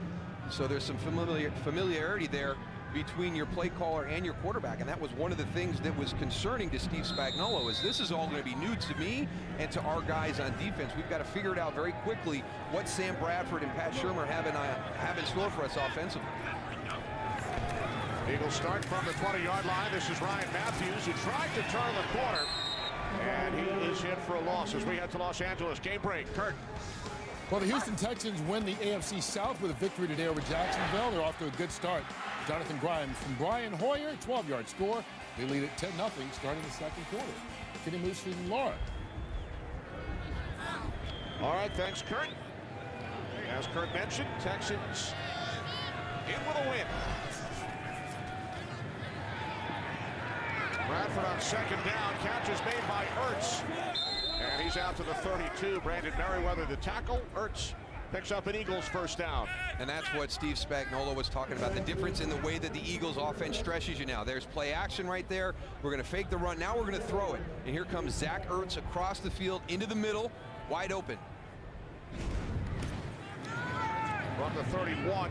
So there's some familiarity there between your play caller and your quarterback, and that was one of the things that was concerning to Steve Spagnuolo, is this is all going to be new to me and to our guys on defense. We've got to figure it out very quickly what Sam Bradford and Pat Shurmur have in store for us offensively. Eagles start from the 20-yard line. This is Ryan Matthews, who tried to turn the corner. And he is hit for a loss as we head to Los Angeles. Game break. Kurt. Well, the Houston Texans win the AFC South with a victory today over Jacksonville. They're off to a good start. Jonathan Grimes from Brian Hoyer, 12-yard score. They lead at 10-0 starting the second quarter. Kenny Moose and Laura. All right, thanks, Kurt. As Kurt mentioned, Texans in with a win. Bradford on second down. Catch is made by Ertz. And he's out to the 32. Brandon Merriweather, the tackle. Ertz picks up an Eagles first down. And that's what Steve Spagnuolo was talking about, the difference in the way that the Eagles offense stretches you now. There's play action right there. We're going to fake the run. Now we're going to throw it. And here comes Zach Ertz across the field into the middle, wide open. From the 31.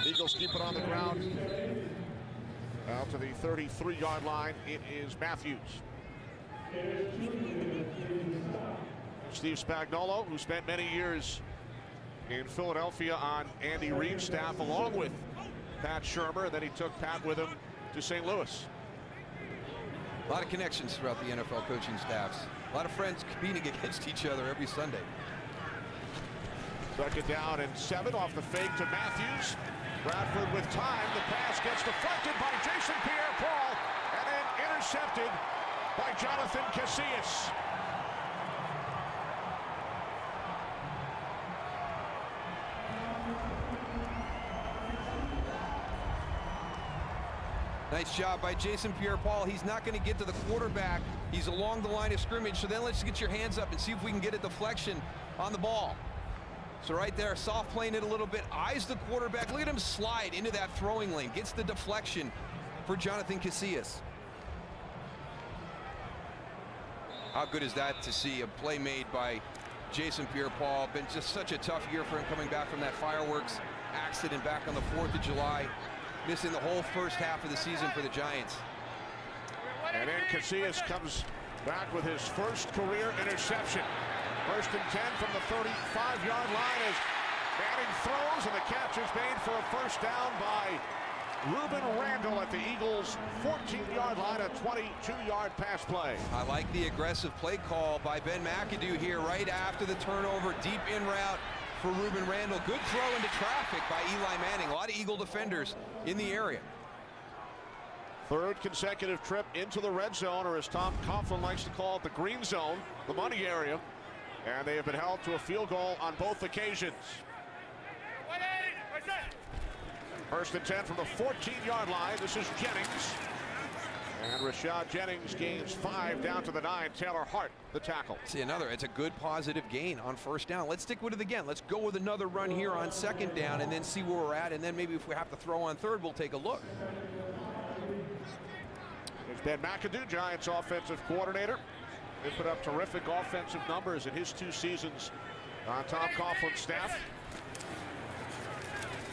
Eagles keep it on the ground. Out to the 33-yard line, it is Matthews. Steve Spagnuolo, who spent many years in Philadelphia on Andy Reid's staff, along with Pat Shurmur, and then he took Pat with him to St. Louis. A lot of connections throughout the NFL coaching staffs. A lot of friends competing against each other every Sunday. Second down and 7 off the fake to Matthews. Bradford with time. The pass gets deflected by Jason Pierre-Paul and then intercepted by Jonathan Casillas. Nice job by Jason Pierre-Paul. He's not going to get to the quarterback. He's along the line of scrimmage. So then let's get your hands up and see if we can get a deflection on the ball. So right there, soft playing it a little bit, eyes the quarterback. Look at him slide into that throwing lane. Gets the deflection for Jonathan Casillas. How good is that to see a play made by Jason Pierre-Paul? Been just such a tough year for him coming back from that fireworks accident back on the 4th of July. Missing the whole first half of the season for the Giants. And then Casillas comes back with his first career interception. 1st and 10 from the 35-yard line as Manning throws, and the catch is made for a first down by Ruben Randall at the Eagles' 14-yard line, a 22-yard pass play. I like the aggressive play call by Ben McAdoo here right after the turnover, deep in route for Ruben Randall. Good throw into traffic by Eli Manning. A lot of Eagle defenders in the area. 3rd consecutive trip into the red zone, or as Tom Coughlin likes to call it, the green zone, the money area. And they have been held to a field goal on both occasions. 1st and 10 from the 14-yard line. This is Jennings. And Rashad Jennings gains 5 down to the 9. Taylor Hart, the tackle. See another, it's a good positive gain on first down. Let's stick with it again. Let's go with another run here on second down and then see where we're at. And then maybe if we have to throw on third, we'll take a look. There's Ben McAdoo, Giants offensive coordinator. He put up terrific offensive numbers in his 2 seasons on Tom Coughlin's staff.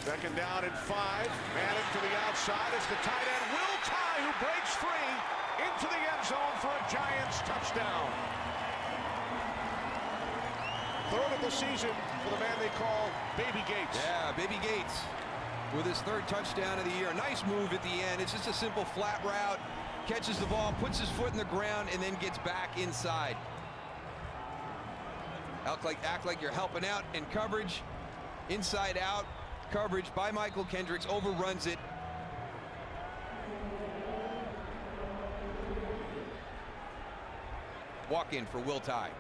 2nd down and 5. Manning to the outside. It's the tight end, Will Tye, who breaks free into the end zone for a Giants touchdown. 3rd of the season for the man they call Baby Gates. Yeah, Baby Gates with his 3rd touchdown of the year. Nice move at the end. It's just a simple flat route. Catches the ball, puts his foot in the ground, and then gets back inside. Act like you're helping out in coverage. Inside out coverage by Michael Kendricks. Overruns it. Walk in for Will Tye.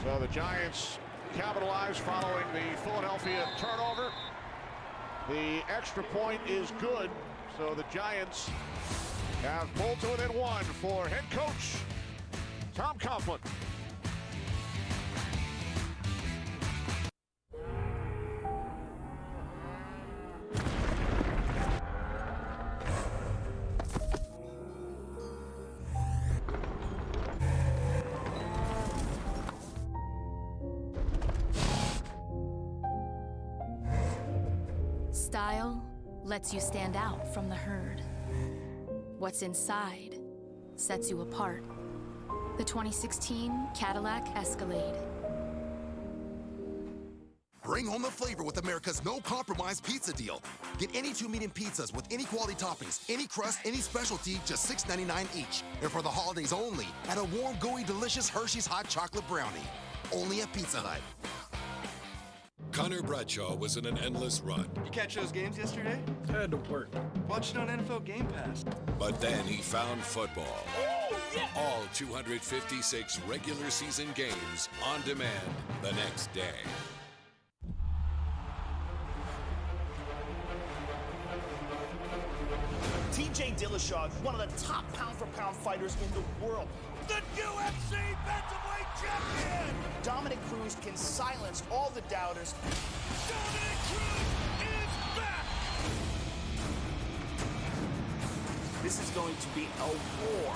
So the Giants capitalize following the Philadelphia turnover. The extra point is good. So the Giants have pulled to within 1 for head coach Tom Coughlin. Style lets you stand out from the herd. What's inside sets you apart. The 2016 Cadillac Escalade. Bring home the flavor with America's no-compromise pizza deal. Get any 2 medium pizzas with any quality toppings, any crust, any specialty, just $6.99 each. And for the holidays only, add a warm, gooey, delicious Hershey's hot chocolate brownie. Only at Pizza Hut. Connor Bradshaw was in an endless run. You catch those games yesterday? I had to work. Watched it on NFL Game Pass. But then he found football. Oh, yeah. All 256 regular season games on demand the next day. TJ Dillashaw, one of the top pound-for-pound fighters in the world. The UFC Bantamweight Champion! Dominic Cruz can silence all the doubters. Dominic Cruz is back! This is going to be a war.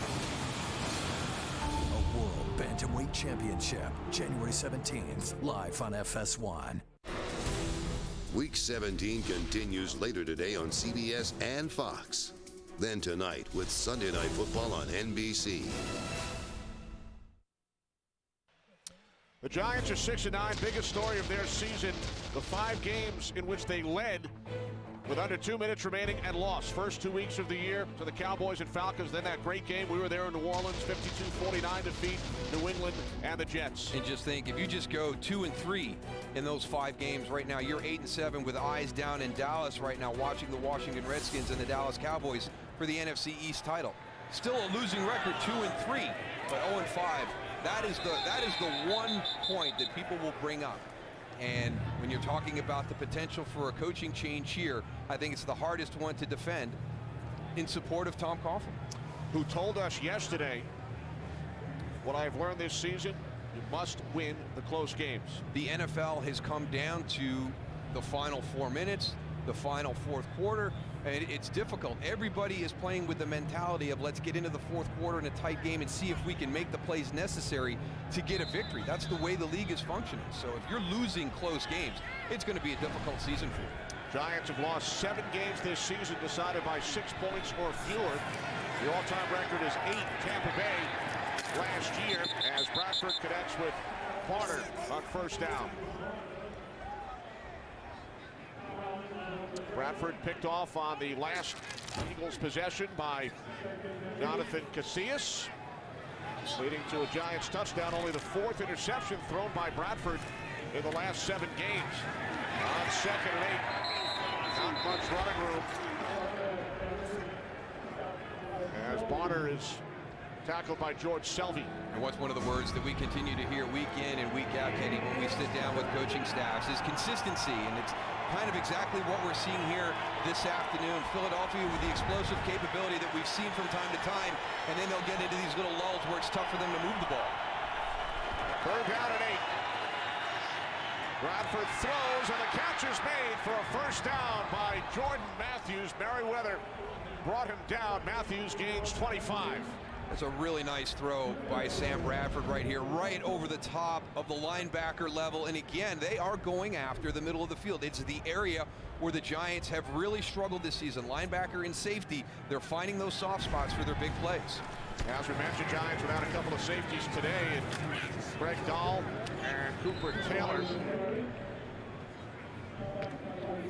A World Bantamweight Championship, January 17th, live on FS1. Week 17 continues later today on CBS and Fox. Then tonight with Sunday Night Football on NBC. The Giants are 6-9, biggest story of their season. The 5 games in which they led with under 2 minutes remaining and lost. First 2 weeks of the year to the Cowboys and Falcons. Then that great game. We were there in New Orleans, 52-49 defeat New England and the Jets. And just think, if you just go 2-3 in those 5 games right now, you're 8-7 with eyes down in Dallas right now, watching the Washington Redskins and the Dallas Cowboys for the NFC East title. Still a losing record, 2-3, but 0-5. That is the one point that people will bring up. And when you're talking about the potential for a coaching change here, I think it's the hardest one to defend in support of Tom Coughlin, who told us yesterday, what I've learned this season, you must win the close games. The NFL has come down to the final 4 minutes, the final fourth quarter, and it's difficult. Everybody is playing with the mentality of let's get into the fourth quarter in a tight game and see if we can make the plays necessary to get a victory. That's the way the league is functioning. So if you're losing close games, it's going to be a difficult season for you. Giants have lost 7 games this season decided by 6 points or fewer. The all-time record is 8 Tampa Bay last year as Bradford connects with Barner on first down. Bradford picked off on the last Eagles possession by Jonathan Casillas, leading to a Giants touchdown. Only the 4th interception thrown by Bradford in the last 7 games. On 2nd and 8, not much running room. As Bonner is tackled by George Selvey. And what's one of the words that we continue to hear week in and week out, Kenny, when we sit down with coaching staffs is consistency, and it's kind of exactly what we're seeing here this afternoon. Philadelphia with the explosive capability that we've seen from time to time, and then they'll get into these little lulls where it's tough for them to move the ball. 3rd down and 8. Bradford throws, and the catch is made for a first down by Jordan Matthews. Merriweather brought him down. Matthews gains 25. That's a really nice throw by Sam Bradford right here, right over the top of the linebacker level. And again, they are going after the middle of the field. It's the area where the Giants have really struggled this season. Linebacker and safety, they're finding those soft spots for their big plays. As we mentioned, Giants without a couple of safeties today, and Greg Dahl and Cooper Taylor.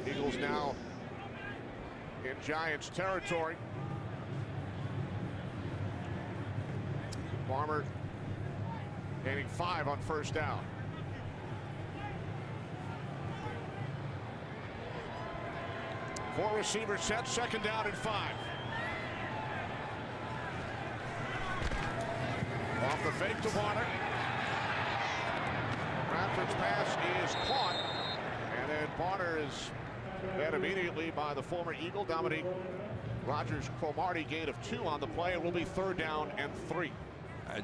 Eagles now in Giants territory. Farmer gaining 5 on first down. Four receiver set, 2nd down and 5. Off the fake to Warner. Bradford's pass is caught, and then Barner is met immediately by the former Eagle, Dominique Rodgers-Cromartie. Gain of 2 on the play. It will be 3rd down and 3.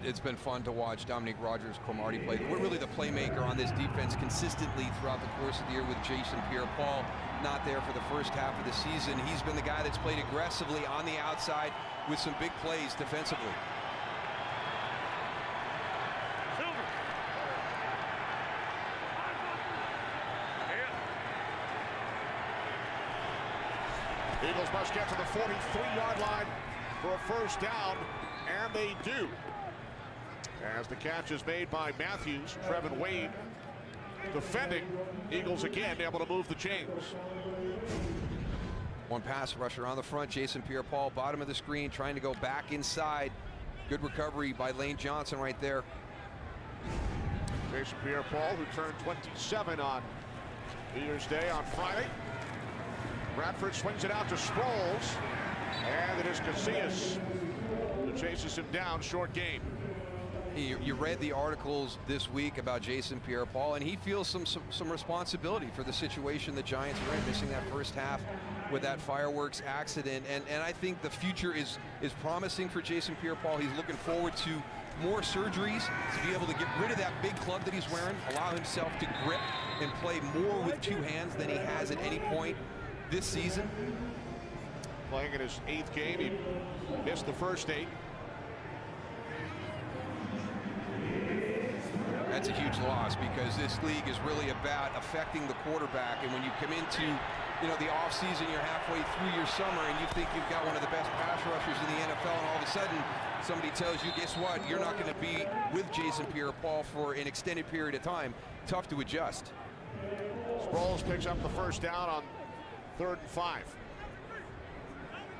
It's been fun to watch Dominique Rodgers-Cromartie play. We're really the playmaker on this defense consistently throughout the course of the year with Jason Pierre-Paul not there for the first half of the season. He's been the guy that's played aggressively on the outside with some big plays defensively. Eagles must get to the 43-yard line for a first down, and they do. As the catch is made by Matthews, Trevin Wade defending. Eagles again able to move the chains. One pass rusher on the front, Jason Pierre-Paul, bottom of the screen, trying to go back inside. Good recovery by Lane Johnson right there. Jason Pierre-Paul, who turned 27 on New Year's Day on Friday. Bradford swings it out to Sproles, and it is Casillas who chases him down, short game. You read the articles this week about Jason Pierre-Paul, and he feels some responsibility for the situation the Giants are in, missing that first half with that fireworks accident. And I think the future is promising for Jason Pierre-Paul. He's looking forward to more surgeries, to be able to get rid of that big club that he's wearing, allow himself to grip and play more with two hands than he has at any point this season. Playing in his 8th game, he missed the first 8. That's a huge loss, because this league is really about affecting the quarterback. And when you come into, the offseason, you're halfway through your summer, and you think you've got one of the best pass rushers in the NFL, and all of a sudden somebody tells you, guess what, you're not going to be with Jason Pierre-Paul for an extended period of time. Tough to adjust. Sproles picks up the first down on 3rd and 5.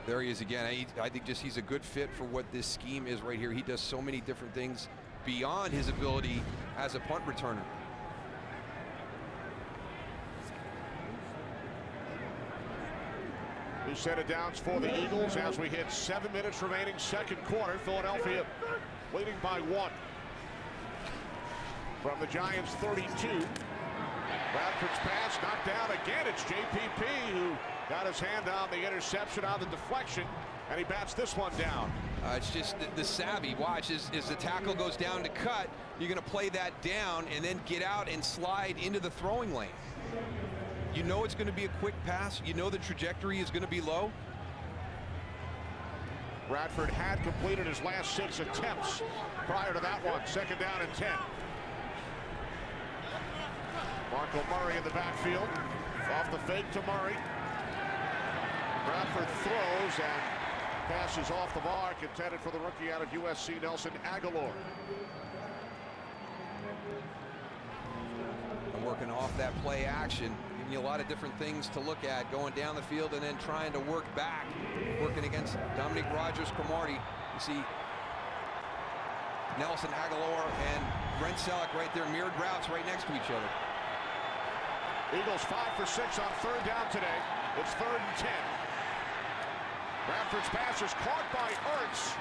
There he is again. I think just he's a good fit for what this scheme is right here. He does so many different things beyond his ability as a punt returner. New set of downs for the Eagles as we hit 7 minutes remaining, second quarter. Philadelphia leading by 1. From the Giants 32. Bradford's pass knocked down again. It's JPP who got his hand on the interception on the deflection, and he bats this one down. It's just the savvy. Watch, as the tackle goes down to cut, you're going to play that down and then get out and slide into the throwing lane. You know it's going to be a quick pass. You know the trajectory is going to be low. Bradford had completed his last 6 attempts prior to that one. 2nd down and 10. Marco Murray in the backfield. Off the fake to Murray. Bradford throws and passes off the mark, intended for the rookie out of USC, Nelson Aguilar. I'm working off that play action, giving you a lot of different things to look at, going down the field and then trying to work back, working against Dominique Rodgers-Cromartie. You see Nelson Aguilar and Brent Selleck right there, mirrored routes right next to each other. Eagles 5 for 6 on 3rd down today. It's 3rd and 10. Bradford's pass is caught by Ertz.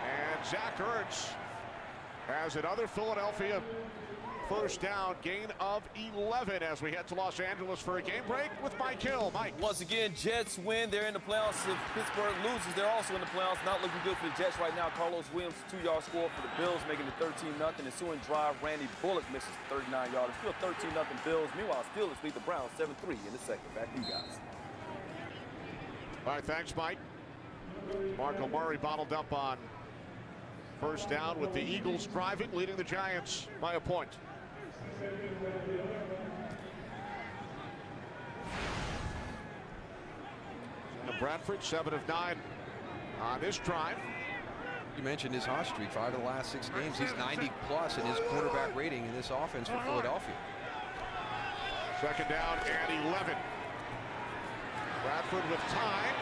And Zach Ertz has another Philadelphia first down, gain of 11 as we head to Los Angeles for a game break with Mike Hill. Mike. Once again, Jets win. They're in the playoffs. If Pittsburgh loses, they're also in the playoffs. Not looking good for the Jets right now. Carlos Williams, 2-yard score for the Bills, making it 13-0. Ensuing drive, Randy Bullock misses the 39-yard. Still 13-0 Bills. Meanwhile, Steelers lead the Browns 7-3 in the second. Back to you guys. All right, thanks, Mike. Marco Murray bottled up on first down with the Eagles driving, leading the Giants by a point. Bradford, 7 of 9 on this drive. You mentioned his hot streak, 5 of the last 6 games. He's 90+ in his quarterback rating in this offense for Philadelphia. 2nd down and 11. Bradford with time.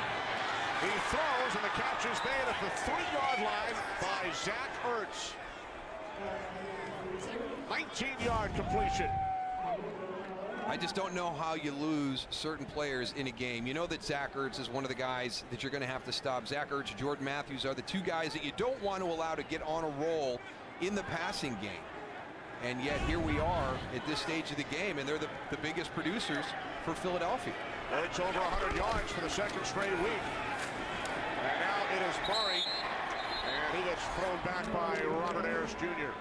He throws, and the catch is made at the 3-yard line by Zach Ertz. 19-yard completion. I just don't know how you lose certain players in a game. You know that Zach Ertz is one of the guys that you're going to have to stop. Zach Ertz, Jordan Matthews are the 2 guys that you don't want to allow to get on a roll in the passing game. And yet here we are at this stage of the game, and they're the biggest producers for Philadelphia. Ertz over 100 yards for the 2nd straight week. And now it is Murray, and he gets thrown back by Robert Ayers Jr.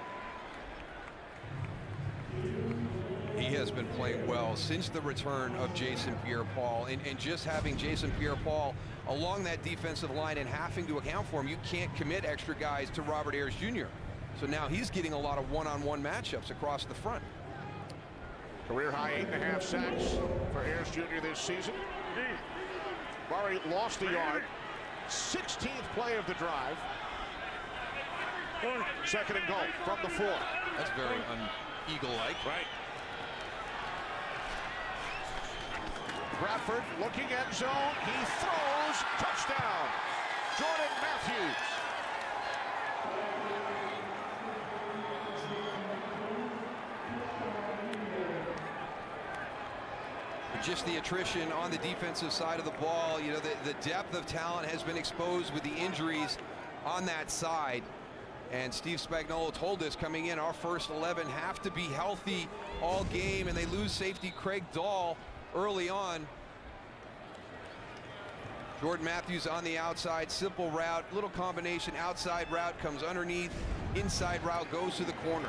He has been playing well since the return of Jason Pierre-Paul, and just having Jason Pierre-Paul along that defensive line and having to account for him, you can't commit extra guys to Robert Ayers Jr. So now he's getting a lot of one-on-one matchups across the front. Career high 8.5 sacks for Ayers Jr. this season. Murray lost a yard. 16th play of the drive. 2nd and goal from the 4. That's very un-Eagle-like. Right. Bradford looking at zone. He throws. Touchdown. Jordan Matthews. Just the attrition on the defensive side of the ball. You know, the depth of talent has been exposed with the injuries on that side. And Steve Spagnuolo told us coming in, our first 11 have to be healthy all game, and they lose safety Craig Dahl early on. Jordan Matthews on the outside, simple route, little combination, outside route comes underneath, inside route goes to the corner.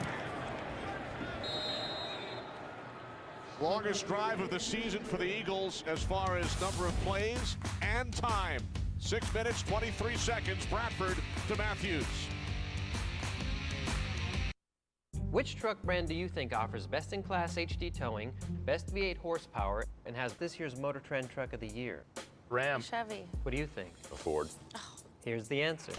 Longest drive of the season for the Eagles as far as number of plays and time. 6 minutes, 23 seconds, Bradford to Matthews. Which truck brand do you think offers best-in-class HD towing, best V8 horsepower, and has this year's Motor Trend Truck of the Year? Ram. Chevy. What do you think? A Ford. Here's the answer.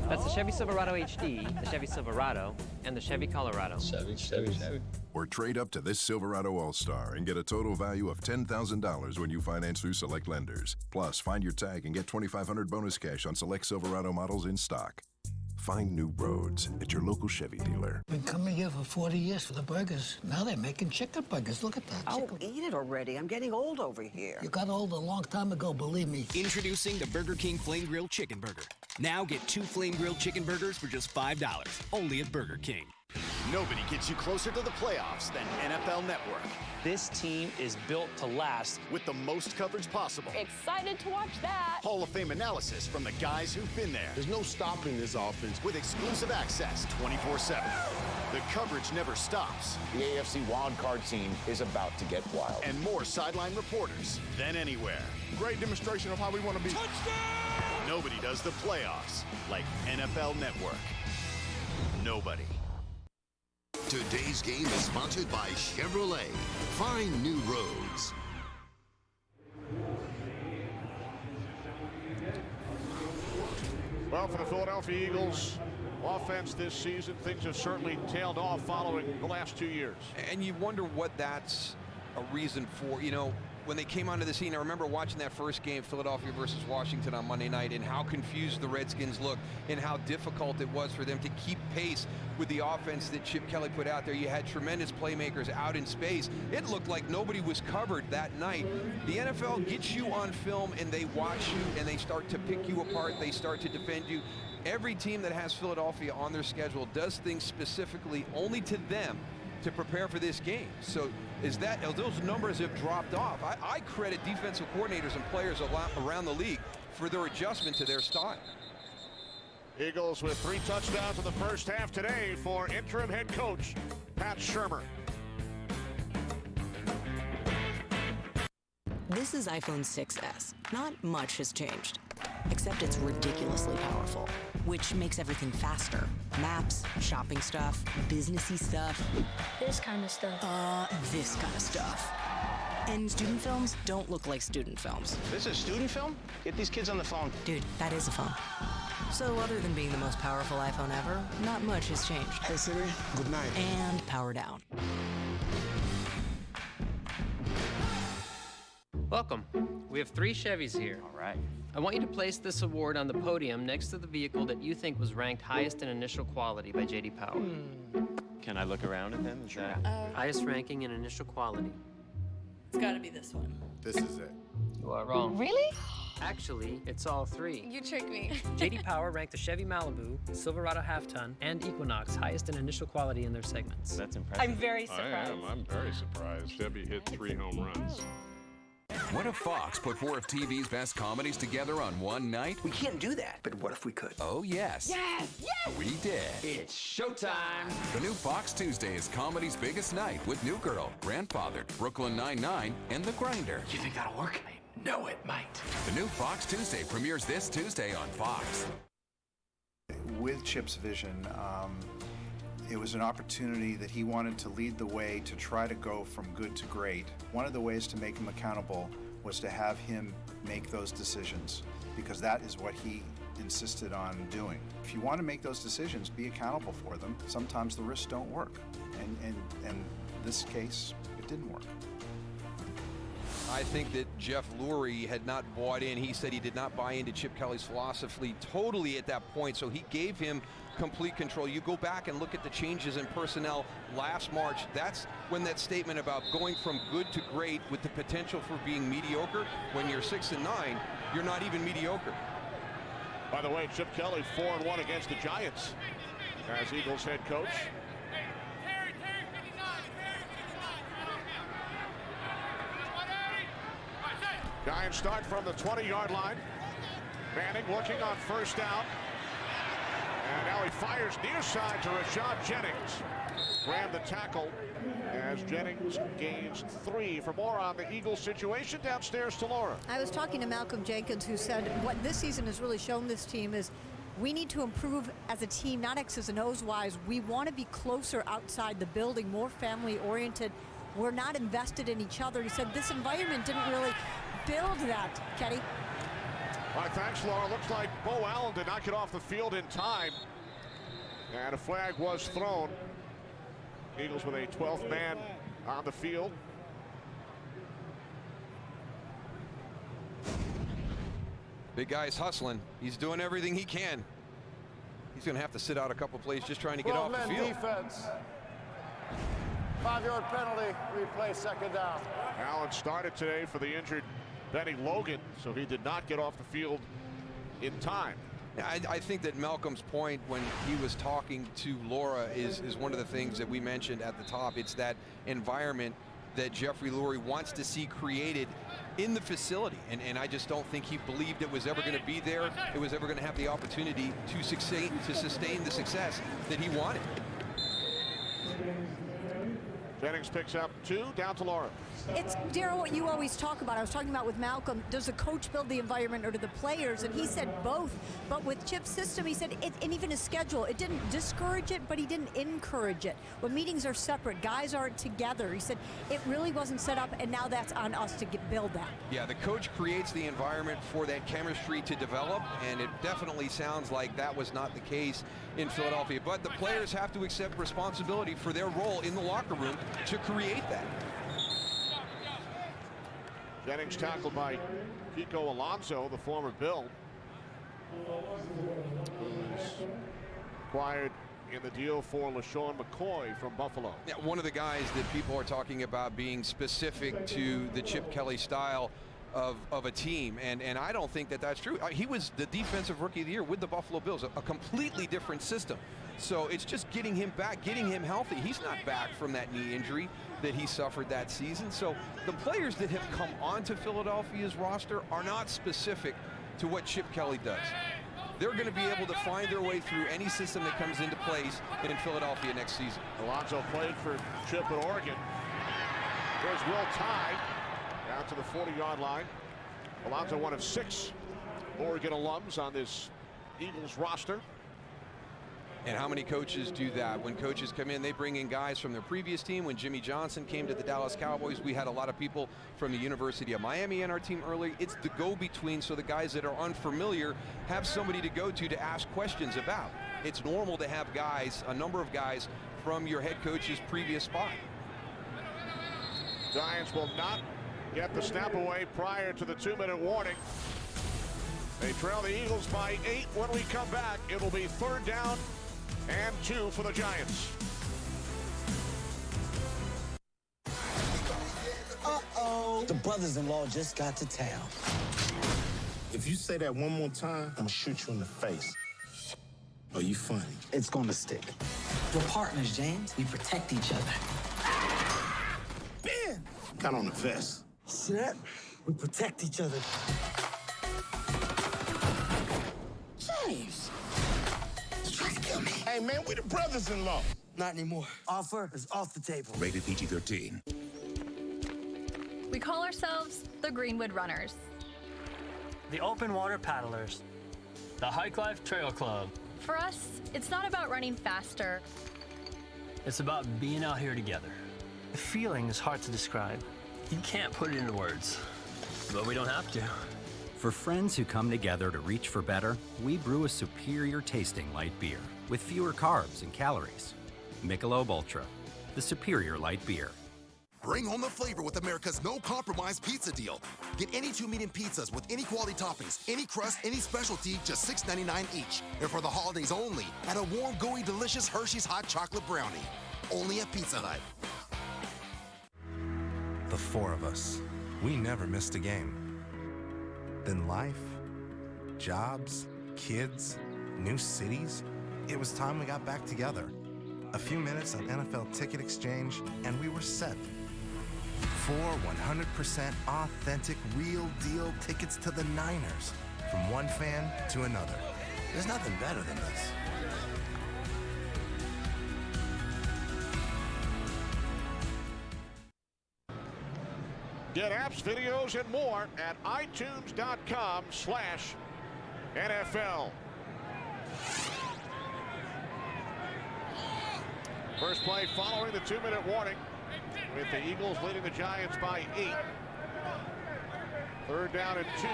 That's the Chevy Silverado HD, the Chevy Silverado, and the Chevy Colorado. Chevy. Or trade up to this Silverado All-Star and get a total value of $10,000 when you finance through select lenders. Plus, find your tag and get $2,500 bonus cash on select Silverado models in stock. Find new roads at your local Chevy dealer. Been coming here for 40 years for the burgers. Now they're making chicken burgers. Look at that. Oh, eat it already. I'm getting old over here. You got old a long time ago, believe me. Introducing the Burger King Flame Grilled Chicken Burger. Now get 2 Flame Grilled Chicken Burgers for just $5, only at Burger King. Nobody gets you closer to the playoffs than NFL Network. This team is built to last. With the most coverage possible. Excited to watch that. Hall of Fame analysis from the guys who've been there. There's no stopping this offense. With exclusive access 24/7. The coverage never stops. The AFC wildcard scene is about to get wild. And more sideline reporters than anywhere. Great demonstration of how we want to be. Touchdown! Nobody does the playoffs like NFL Network. Nobody. Today's game is sponsored by Chevrolet. Find new roads. Well, for the Philadelphia Eagles offense this season, things have certainly tailed off following the last 2 years. And you wonder what that's a reason for. You know, when they came onto the scene, I remember watching that first game, Philadelphia versus Washington on Monday night, and how confused the Redskins looked and how difficult it was for them to keep pace with the offense that Chip Kelly put out there. You had tremendous playmakers out in space. It looked like nobody was covered that night. The NFL gets you on film and they watch you and they start to pick you apart. They start to defend you. Every team that has Philadelphia on their schedule does things specifically only to them to prepare for this game. So as those numbers have dropped off, I credit defensive coordinators and players around the league for their adjustment to their style. Eagles with 3 touchdowns in the first half today for interim head coach Pat Shurmur. This is iPhone 6s. Not much has changed, except it's ridiculously powerful, which makes everything faster. Maps, shopping stuff, businessy stuff. This kind of stuff. This kind of stuff. And student films don't look like student films. This is a student film? Get these kids on the phone. Dude, that is a phone. So other than being the most powerful iPhone ever, not much has changed. Hey Siri, good night. And power down. Welcome. We have 3 Chevys here. All right. I want you to place this award on the podium next to the vehicle that you think was ranked highest in initial quality by J.D. Power. Can I look around at them? Sure. Highest ranking in initial quality. It's got to be this one. This is it. You are wrong. Really? Actually, it's all 3. You tricked me. J.D. Power ranked the Chevy Malibu, Silverado Half-Ton, and Equinox highest in initial quality in their segments. That's impressive. I'm very surprised. I'm very surprised. Chevy hit 3 home runs. What if Fox put 4 of TV's best comedies together on one night? We can't do that, but what if we could? Oh, yes. Yes! Yes! We did. It's showtime. The new Fox Tuesday is comedy's biggest night with New Girl, Grandfather, Brooklyn Nine-Nine, and The Grinder. You think that'll work? I know it might. The new Fox Tuesday premieres this Tuesday on Fox. With Chip's vision, it was an opportunity that he wanted to lead the way to try to go from good to great. One of the ways to make him accountable was to have him make those decisions, because that is what he insisted on doing. If you want to make those decisions, be accountable for them. Sometimes the risks don't work, and in this case, it didn't work. I I think that Jeff Lurie had not bought in. He said he did not buy into Chip Kelly's philosophy totally at that point, so he gave him complete control. You go back and look at the changes in personnel last March. That's when that statement about going from good to great with the potential for being mediocre, when you're 6-9, you're not even mediocre. By the way, Chip Kelly 4-1 against the Giants as Eagles head coach. Giants start from the 20-yard line. Manning looking on first down. And now he fires near side to Rashad Jennings. Ran the tackle as Jennings gains 3. For more on the Eagles situation, downstairs to Laura. I was talking to Malcolm Jenkins, who said what this season has really shown this team is we need to improve as a team, not X's and O's wise. We want to be closer outside the building, more family oriented. We're not invested in each other. He said this environment didn't really build that, Kenny. All right, thanks, Laura. Looks like Bo Allen did not get off the field in time. And a flag was thrown. Eagles with a 12th man on the field. Big guy's hustling. He's doing everything he can. He's going to have to sit out a couple plays just trying to get off the field. Defense. 5-yard penalty. Replay, second down. Allen started today for the injured Benny Logan, so he did not get off the field in time. I think that Malcolm's point when he was talking to Laura is one of the things that we mentioned at the top. It's that environment that Jeffrey Lurie wants to see created in the facility. And I just don't think he believed it was ever going to be there. It was ever going to have the opportunity to sustain the success that he wanted. Jennings picks up 2, down to Laura. It's, Darryl, what you always talk about. I was talking about with Malcolm, does the coach build the environment or do the players? And he said both. But with Chip's system, he said, and even his schedule, it didn't discourage it, but he didn't encourage it. When meetings are separate, guys aren't together. He said it really wasn't set up, and now that's on us to build that. Yeah, the coach creates the environment for that chemistry to develop, and it definitely sounds like that was not the case in Philadelphia. But the players have to accept responsibility for their role in the locker room to create that. Jennings tackled by Kiko Alonso, the former Bill, who's acquired in the deal for LaShawn McCoy from Buffalo. Yeah, one of the guys that people are talking about being specific to the Chip Kelly style of a team, and I don't think that that's true. He was the defensive rookie of the year with the Buffalo Bills, a completely different system. So it's just getting him back, getting him healthy. He's not back from that knee injury that he suffered that season. So the players that have come onto Philadelphia's roster are not specific to what Chip Kelly does. They're going to be able to find their way through any system that comes into place in Philadelphia next season. Alonso played for Chip at Oregon. There's Will Tye down to the 40-yard line. Alonso, one of 6 Oregon alums on this Eagles roster. And how many coaches do that? When coaches come in, they bring in guys from their previous team. When Jimmy Johnson came to the Dallas Cowboys, we had a lot of people from the University of Miami in our team early. It's the go-between, so the guys that are unfamiliar have somebody to go to ask questions about. It's normal to have guys, a number of guys, from your head coach's previous spot. Giants will not get the snap away prior to the 2-minute warning. They trail the Eagles by 8. When we come back, it will be 3rd down and 2 for the Giants. Uh-oh. The brothers-in-law just got to town. If you say that one more time, I'm gonna shoot you in the face. Oh, you funny. It's gonna stick. We're partners, James. We protect each other. Ben! Got on the vest. See that? We protect each other. James! You trying to kill me? Hey, man, we the brothers-in-law. Not anymore. Offer is off the table. Rated PG-13. We call ourselves the Greenwood Runners. The Open Water Paddlers. The Hike Life Trail Club. For us, it's not about running faster. It's about being out here together. The feeling is hard to describe. You can't put it into words, but we don't have to. For friends who come together to reach for better, we brew a superior tasting light beer with fewer carbs and calories. Michelob Ultra, the superior light beer. Bring home the flavor with America's no-compromise pizza deal. Get any 2 medium pizzas with any quality toppings, any crust, any specialty, just $6.99 each. And for the holidays only, add a warm, gooey, delicious Hershey's hot chocolate brownie. Only at Pizza Hut. The four of us, we never missed a game. Then life, jobs, kids, new cities. It was time we got back together. A few minutes of NFL ticket exchange, and we were set. 4 100% authentic, real-deal tickets to the Niners. From one fan to another. There's nothing better than this. Get apps, videos, and more at itunes.com/NFL. First play following the 2-minute warning, with the Eagles leading the Giants by 8. 3rd down and 2.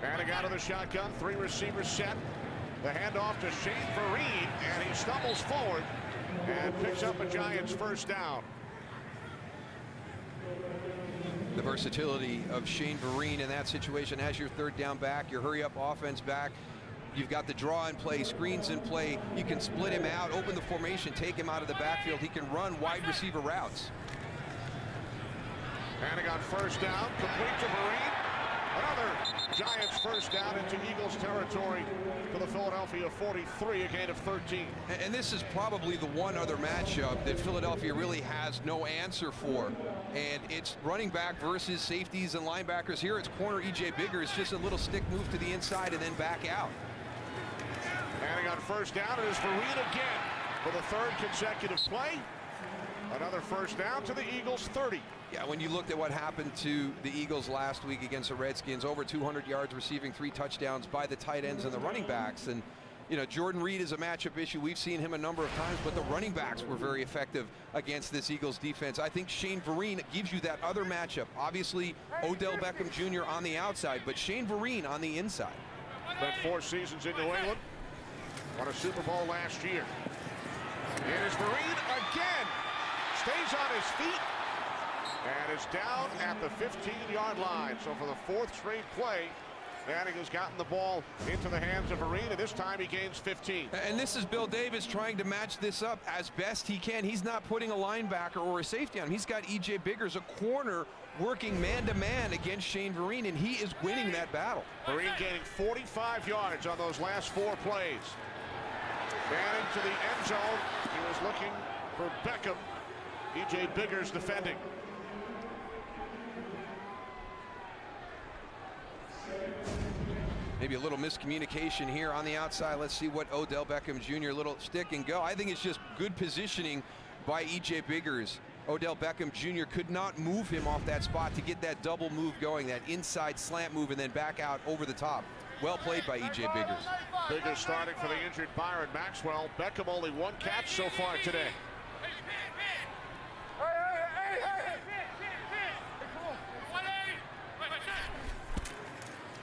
Manning out of the shotgun, 3 receivers set. The handoff to Shane Vereen, and he stumbles forward and picks up a Giants first down. The versatility of Shane Vereen in that situation as your 3rd down back, your hurry-up offense back. You've got the draw in play, screens in play. You can split him out, open the formation, take him out of the backfield. He can run wide receiver routes. Manning on first down, complete to Vereen. Another Giants first down into Eagles territory for the Philadelphia 43, a gain of 13. And this is probably the one other matchup that Philadelphia really has no answer for. And it's running back versus safeties and linebackers. Here it's corner E.J. Biggers, just a little stick move to the inside and then back out. Manning on first down, it is Vereen again for the 3rd consecutive play. Another first down to the Eagles 30. Yeah, when you looked at what happened to the Eagles last week against the Redskins, over 200 yards receiving, 3 touchdowns by the tight ends and the running backs. And, you know, Jordan Reed is a matchup issue. We've seen him a number of times, but the running backs were very effective against this Eagles defense. I think Shane Vereen gives you that other matchup. Obviously, Odell Beckham Jr. on the outside, but Shane Vereen on the inside. Spent 4 seasons in New England. Won a Super Bowl last year. Here's Vereen again. Stays on his feet and is down at the 15-yard line. So for the 4th straight play, Manning has gotten the ball into the hands of Vereen, and this time he gains 15. And this is Bill Davis trying to match this up as best he can. He's not putting a linebacker or a safety on him. He's got E.J. Biggers, a corner, working man-to-man against Shane Vereen, and he is winning that battle. Vereen gaining 45 yards on those last 4 plays. Manning to the end zone. He was looking for Beckham. E.J. Biggers defending. Maybe a little miscommunication here on the outside. Let's see what Odell Beckham Jr. little stick and go. I think it's just good positioning by E.J. Biggers. Odell Beckham Jr. could not move him off that spot to get that double move going, that inside slant move and then back out over the top. Well played by E.J. Biggers. Biggers starting for the injured Byron Maxwell. Beckham only 1 catch so far today.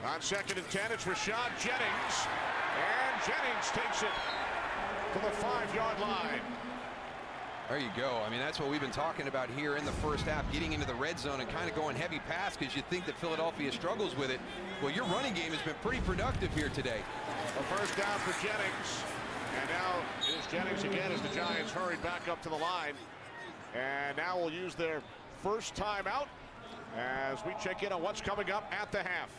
On 2nd and 10, it's Rashad Jennings. And Jennings takes it to the 5-yard line. There you go. I mean, that's what we've been talking about here in the first half, getting into the red zone and kind of going heavy pass because you think that Philadelphia struggles with it. Well, your running game has been pretty productive here today. A first down for Jennings. And now it is Jennings again as the Giants hurry back up to the line. And now we'll use their first timeout as we check in on what's coming up at the half.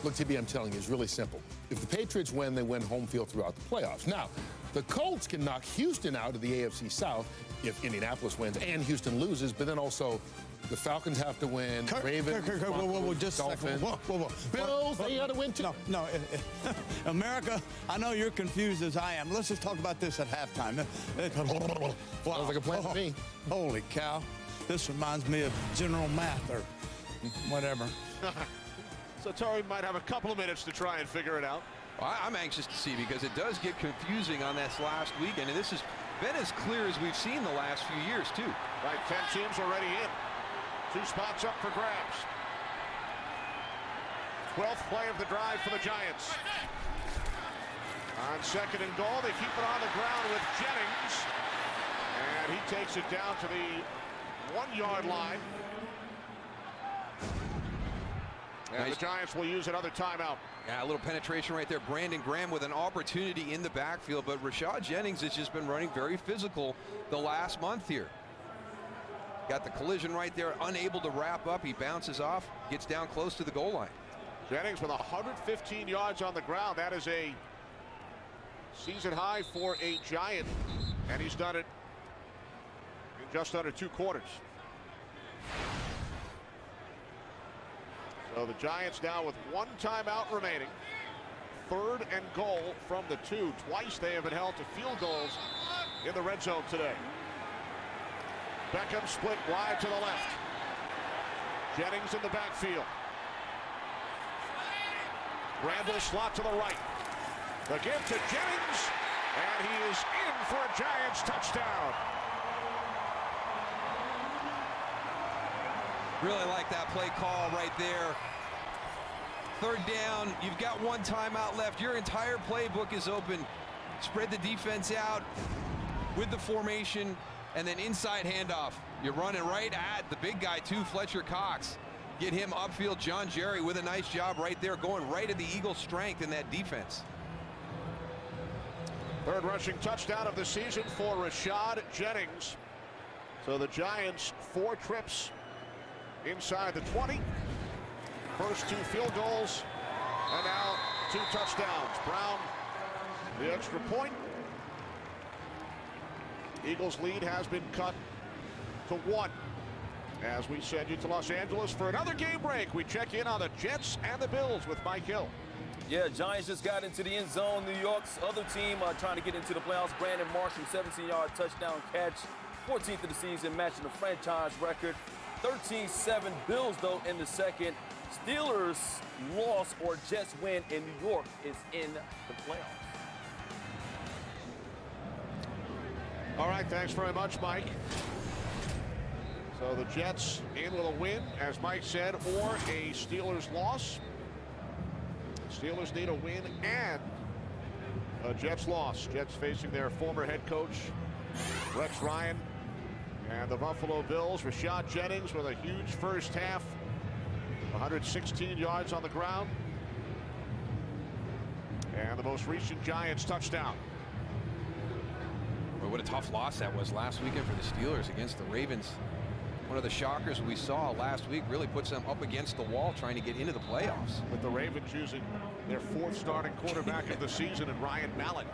Look, TB, I'm telling you, it's really simple. If the Patriots win, they win home field throughout the playoffs. Now, the Colts can knock Houston out of the AFC South if Indianapolis wins and Houston loses, but then also the Falcons have to win. Ravens, whoa, just Dolphins. a second. Whoa. Bills, they got to win too. No. America, I know you're confused as I am. Let's just talk about this at halftime. Sounds like a plan to me. Holy cow. This reminds me of General Math or whatever. So Torrey might have a couple of minutes to try and figure it out. Well, I'm anxious to see because it does get confusing on this last weekend, and this has been as clear as we've seen the last few years, too. Right, 10 teams already in. 2 spots up for grabs. 12th play of the drive for the Giants. On 2nd and goal, they keep it on the ground with Jennings. And he takes it down to the 1-yard line. And the Giants will use another timeout. Yeah, a little penetration right there. Brandon Graham with an opportunity in the backfield, but Rashad Jennings has just been running very physical the last month here. Got the collision right there, unable to wrap up. He bounces off, gets down close to the goal line. Jennings with 115 yards on the ground. That is a season high for a Giant, and he's done it in just under 2 quarters. So the Giants now with 1 timeout remaining. 3rd and goal from the 2. Twice they have been held to field goals in the red zone today. Beckham split wide to the left. Jennings in the backfield. Randall slot to the right. The give to Jennings, and he is in for a Giants touchdown. Really like that play call right there. 3rd down, you've got 1 timeout left. Your entire playbook is open. Spread the defense out with the formation, and then inside handoff. You're running right at the big guy too, Fletcher Cox. Get him upfield. John Jerry with a nice job right there, going right at the Eagles' strength in that defense. 3rd rushing touchdown of the season for Rashad Jennings. So the Giants 4 trips inside the 20. First 2 field goals, and now 2 touchdowns. Brown, the extra point. Eagles lead has been cut to 1. As we send you to Los Angeles for another game break, we check in on the Jets and the Bills with Mike Hill. Yeah, Giants just got into the end zone. New York's other team trying to get into the playoffs. Brandon Marshall, 17-yard touchdown catch. 14th of the season, matching the franchise record. 13-7 Bills, though, in the second. Steelers loss or Jets win in New York is in the playoffs. All right, thanks very much, Mike. So the Jets in with a win, as Mike said, or a Steelers loss. Steelers need a win and a Jets loss. Jets facing their former head coach, Rex Ryan, and the Buffalo Bills. Rashad Jennings with a huge first half. 116 yards on the ground. And the most recent Giants touchdown. Well, what a tough loss that was last weekend for the Steelers against the Ravens. One of the shockers we saw last week, really puts them up against the wall trying to get into the playoffs. With the Ravens using their 4th starting quarterback of the season in Ryan Mallett.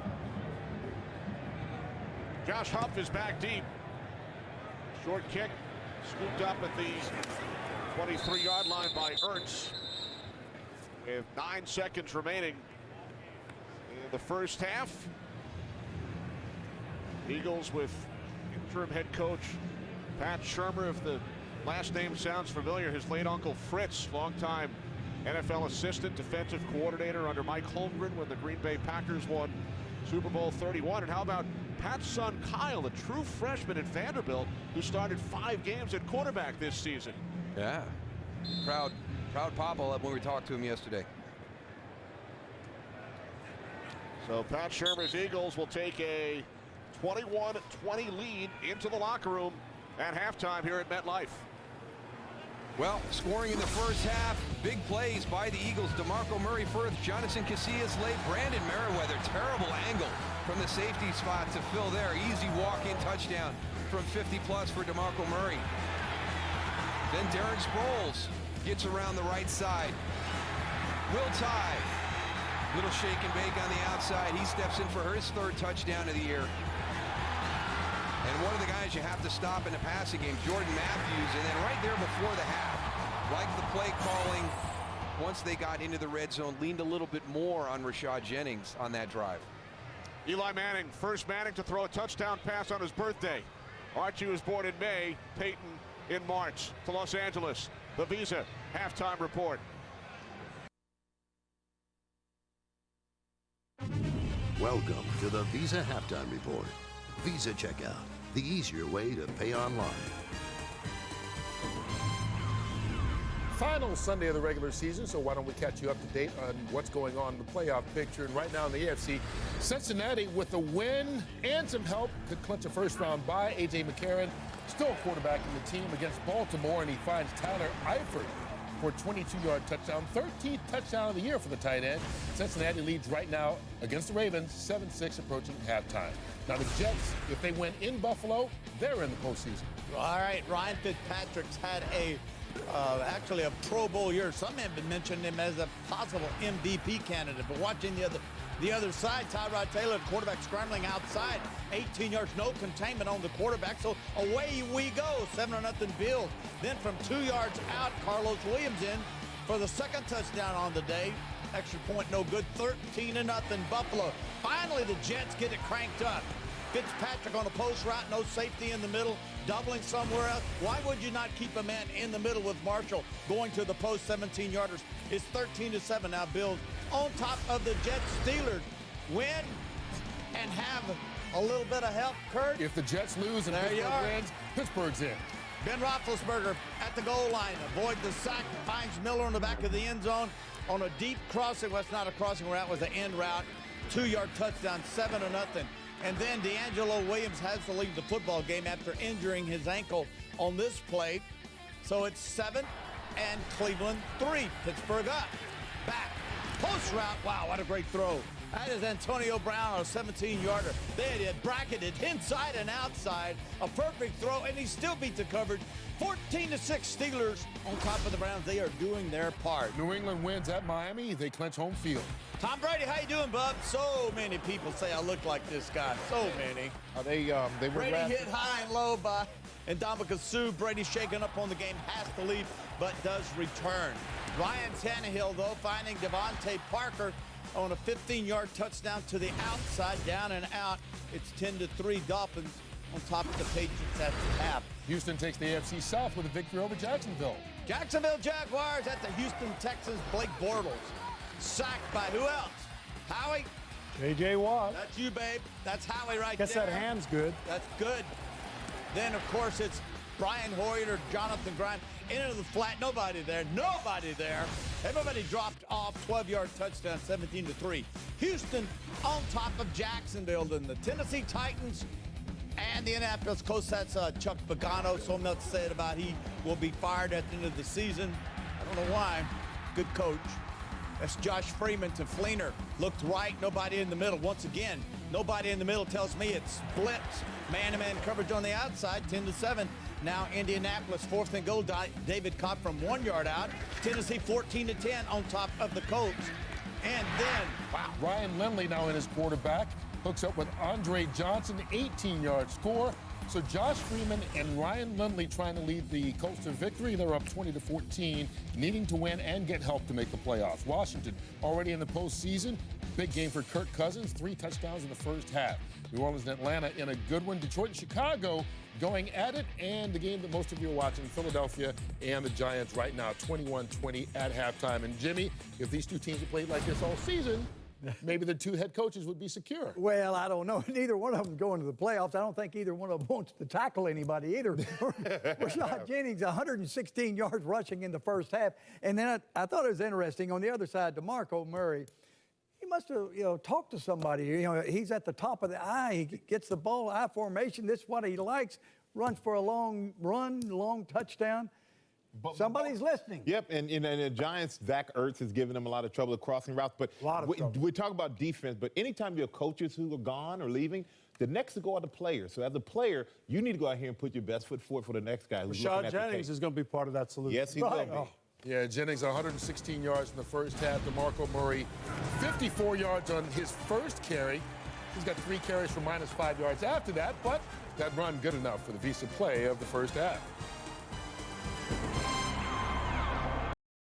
Josh Huff is back deep. Short kick, scooped up at the 23-yard line by Ertz. With 9 seconds remaining in the first half. Eagles with interim head coach Pat Shermer. If the last name sounds familiar, his late uncle Fritz, longtime NFL assistant, defensive coordinator under Mike Holmgren when the Green Bay Packers won Super Bowl 31. And how about Pat's son Kyle, a true freshman at Vanderbilt, who started 5 games at quarterback this season. Yeah, proud papa when we talked to him yesterday. So Pat Shermer's Eagles will take a 21-20 lead into the locker room at halftime here at MetLife. Well, scoring in the first half, big plays by the Eagles. DeMarco Murray first, Jonathan Casillas late, Brandon Merriweather, terrible angle from the safety spot to fill there. Easy walk-in touchdown from 50+ for DeMarco Murray. Then Darren Sproles gets around the right side. Will Tye, little shake and bake on the outside. He steps in for his 3rd touchdown of the year. And one of the guys you have to stop in the passing game, Jordan Matthews, and then right there before the half, like the play calling, once they got into the red zone, leaned a little bit more on Rashad Jennings on that drive. Eli Manning, first Manning to throw a touchdown pass on his birthday. Archie was born in May, Peyton in March. To Los Angeles, the Visa halftime report. Welcome to the Visa Halftime Report. Visa Checkout, the easier way to pay online. final Sunday of the regular season, so why don't we catch you up to date on what's going on in the playoff picture. And right now in the AFC, Cincinnati with a win and some help could clinch a first-round bye. A.J. McCarron still quarterbacking the team against Baltimore, and he finds Tyler Eifert for a 22-yard touchdown, 13th touchdown of the year for the tight end. Cincinnati leads right now against the Ravens, 7-6 approaching halftime. Now the Jets, if they win in Buffalo, they're in the postseason. All right, Ryan Fitzpatrick's had actually a Pro Bowl year. Some have been mentioning him as a possible MVP candidate, but watching the other side, Tyrod Taylor, the quarterback, scrambling outside, 18 yards, no containment on the quarterback, so away we go, 7-0 Bills. Then from 2 yards out, Carlos Williams in for the second touchdown on the day. Extra point, no good, 13-0 Buffalo. Finally, the Jets get it cranked up. Fitzpatrick on a post route, no safety in the middle, doubling somewhere else. Why would you not keep a man in the middle with Marshall going to the post 17-yarders? It's 13-7 now, Bills on top of the Jets. Steelers win and have a little bit of help, Kurt. If the Jets lose and Pittsburgh wins, Pittsburgh's in. Ben Roethlisberger at the goal line, avoid the sack, finds Miller in the back of the end zone on a deep crossing. Well, it's not a crossing route, it was an end route. 2-yard touchdown, 7-0. And then D'Angelo Williams has to leave the football game after injuring his ankle on this play. So it's 7 and Cleveland 3. Pittsburgh up, back, post route. Wow, what a great throw. That is Antonio Brown on a 17-yarder. They had bracketed inside and outside. A perfect throw, and he still beat the coverage. 14-6 Steelers on top of the Browns. They are doing their part. New England wins at Miami. They clinch home field. Tom Brady, how you doing, bub? So many people say I look like this guy. So many. They were Brady hit high and low by Ndamukong Suh. Brady shaken up on the game, has to leave, but does return. Ryan Tannehill, though, finding Devontae Parker on a 15-yard touchdown to the outside, down and out. It's 10-3 Dolphins on top of the Patriots at the half. Houston takes the AFC South with a victory over Jacksonville. Jacksonville Jaguars at the Houston Texans. Blake Bortles sacked by who else? Howie? J.J. Watt. That's you, babe. That's Howie right Guess there. that hand's good. That's good. Then, of course, it's Brian Hoyer or Jonathan Grimes into the flat. Nobody there. Nobody there. Everybody dropped off. 12-yard touchdown, 17-3. Houston on top of Jacksonville. Then the Tennessee Titans and the Indianapolis Colts. That's Chuck Pagano. So much said about he will be fired at the end of the season. I don't know why. Good coach. That's Josh Freeman to Fleener. Looked right, nobody in the middle. Once again, nobody in the middle tells me it's blitz. Man-to-man coverage on the outside, 10-7. Now Indianapolis, 4th and goal. David Cobb from 1 yard out. Tennessee 14-10 on top of the Colts. And then, wow, Ryan Lindley now in his quarterback. Hooks up with Andre Johnson, 18-yard score. So Josh Freeman and Ryan Lindley trying to lead the Colts to victory. They're up 20-14, needing to win and get help to make the playoffs. Washington already in the postseason. Big game for Kirk Cousins, 3 touchdowns in the first half. New Orleans and Atlanta in a good one. Detroit and Chicago going at it. And the game that most of you are watching, Philadelphia and the Giants right now, 21-20 at halftime. And Jimmy, if these two teams had played like this all season, maybe the 2 head coaches would be secure. Well, I don't know. Neither one of them going to the playoffs. I don't think either one of them wants to tackle anybody either. Rashad Jennings, 116 yards rushing in the first half. And then I thought it was interesting. On the other side, DeMarco Murray, he must have, talked to somebody. He's at the top of the eye. He gets the ball, eye formation. This is what he likes. Runs for a long run, long touchdown. Somebody's listening. Yep, and the Giants, Zach Ertz has given them a lot of trouble at crossing routes. But we talk about defense, but anytime you have coaches who are gone or leaving, the next to go are the players. So as a player, you need to go out here and put your best foot forward for the next guy who's looking at the tape. Rashad Jennings is going to be part of that solution. Yes, he will be. Oh. Yeah, Jennings 116 yards in the first half. DeMarco Murray 54 yards on his first carry. He's got 3 carries for -5 yards after that, but that run good enough for the Visa play of the first half.